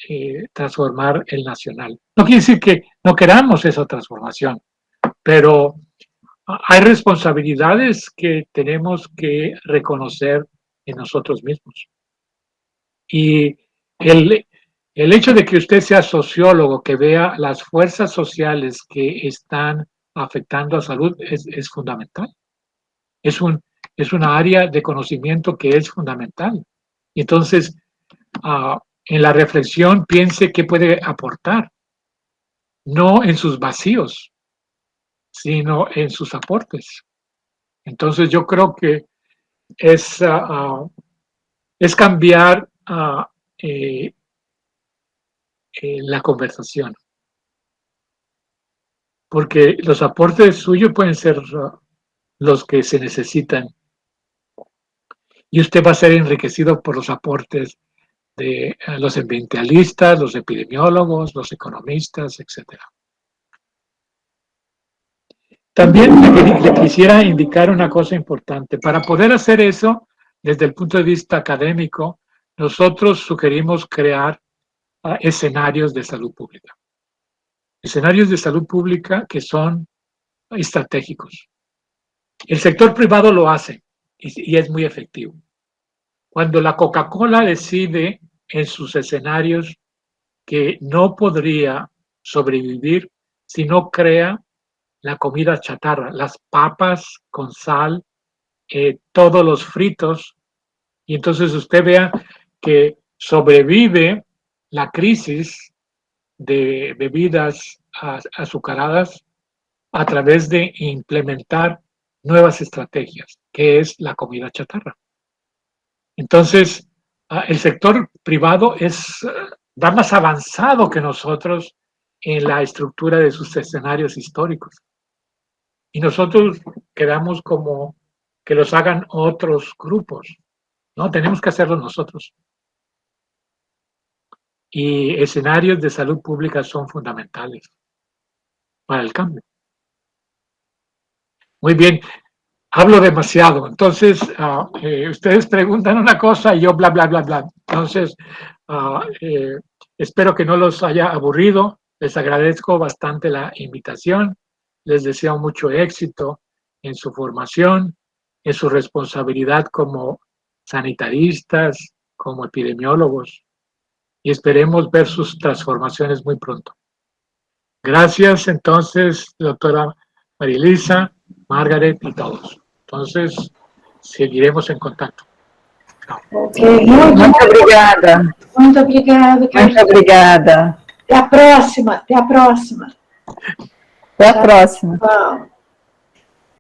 transformar el nacional. No quiere decir que no queramos esa transformación, pero hay responsabilidades que tenemos que reconocer en nosotros mismos. Y el hecho de que usted sea sociólogo, que vea las fuerzas sociales que están afectando a salud es fundamental. Es una área de conocimiento que es fundamental. Y entonces, en la reflexión, piense qué puede aportar, no en sus vacíos, sino en sus aportes. Entonces, yo creo que es cambiar la conversación. Porque los aportes suyos pueden ser los que se necesitan. Y usted va a ser enriquecido por los aportes de los ambientalistas, los epidemiólogos, los economistas, etc. También le quisiera indicar una cosa importante. Para poder hacer eso, desde el punto de vista académico, nosotros sugerimos crear escenarios de salud pública. Escenarios de salud pública que son estratégicos. El sector privado lo hace y es muy efectivo. Cuando la Coca-Cola decide en sus escenarios que no podría sobrevivir si no crea la comida chatarra, las papas con sal, todos los fritos, y entonces usted vea que sobrevive la crisis de bebidas azucaradas a través de implementar nuevas estrategias, que es la comida chatarra. Entonces, el sector privado va más avanzado que nosotros en la estructura de sus escenarios históricos. Y nosotros quedamos como que los hagan otros grupos, ¿no? Tenemos que hacerlo nosotros. Y escenarios de salud pública son fundamentales para el cambio. Muy bien, hablo demasiado, entonces ustedes preguntan una cosa y yo bla, bla, bla, bla. Entonces, espero que no los haya aburrido, les agradezco bastante la invitación, les deseo mucho éxito en su formación, en su responsabilidad como sanitaristas, como epidemiólogos, y esperemos ver sus transformaciones muy pronto. Gracias, entonces, doctora Marilisa, Margaret y todos. Entonces, seguiremos en contacto. Ok, Muito obrigada. Muito obrigada. Muito obrigada. Até a próxima, até a próxima. Até a próxima. Tchau.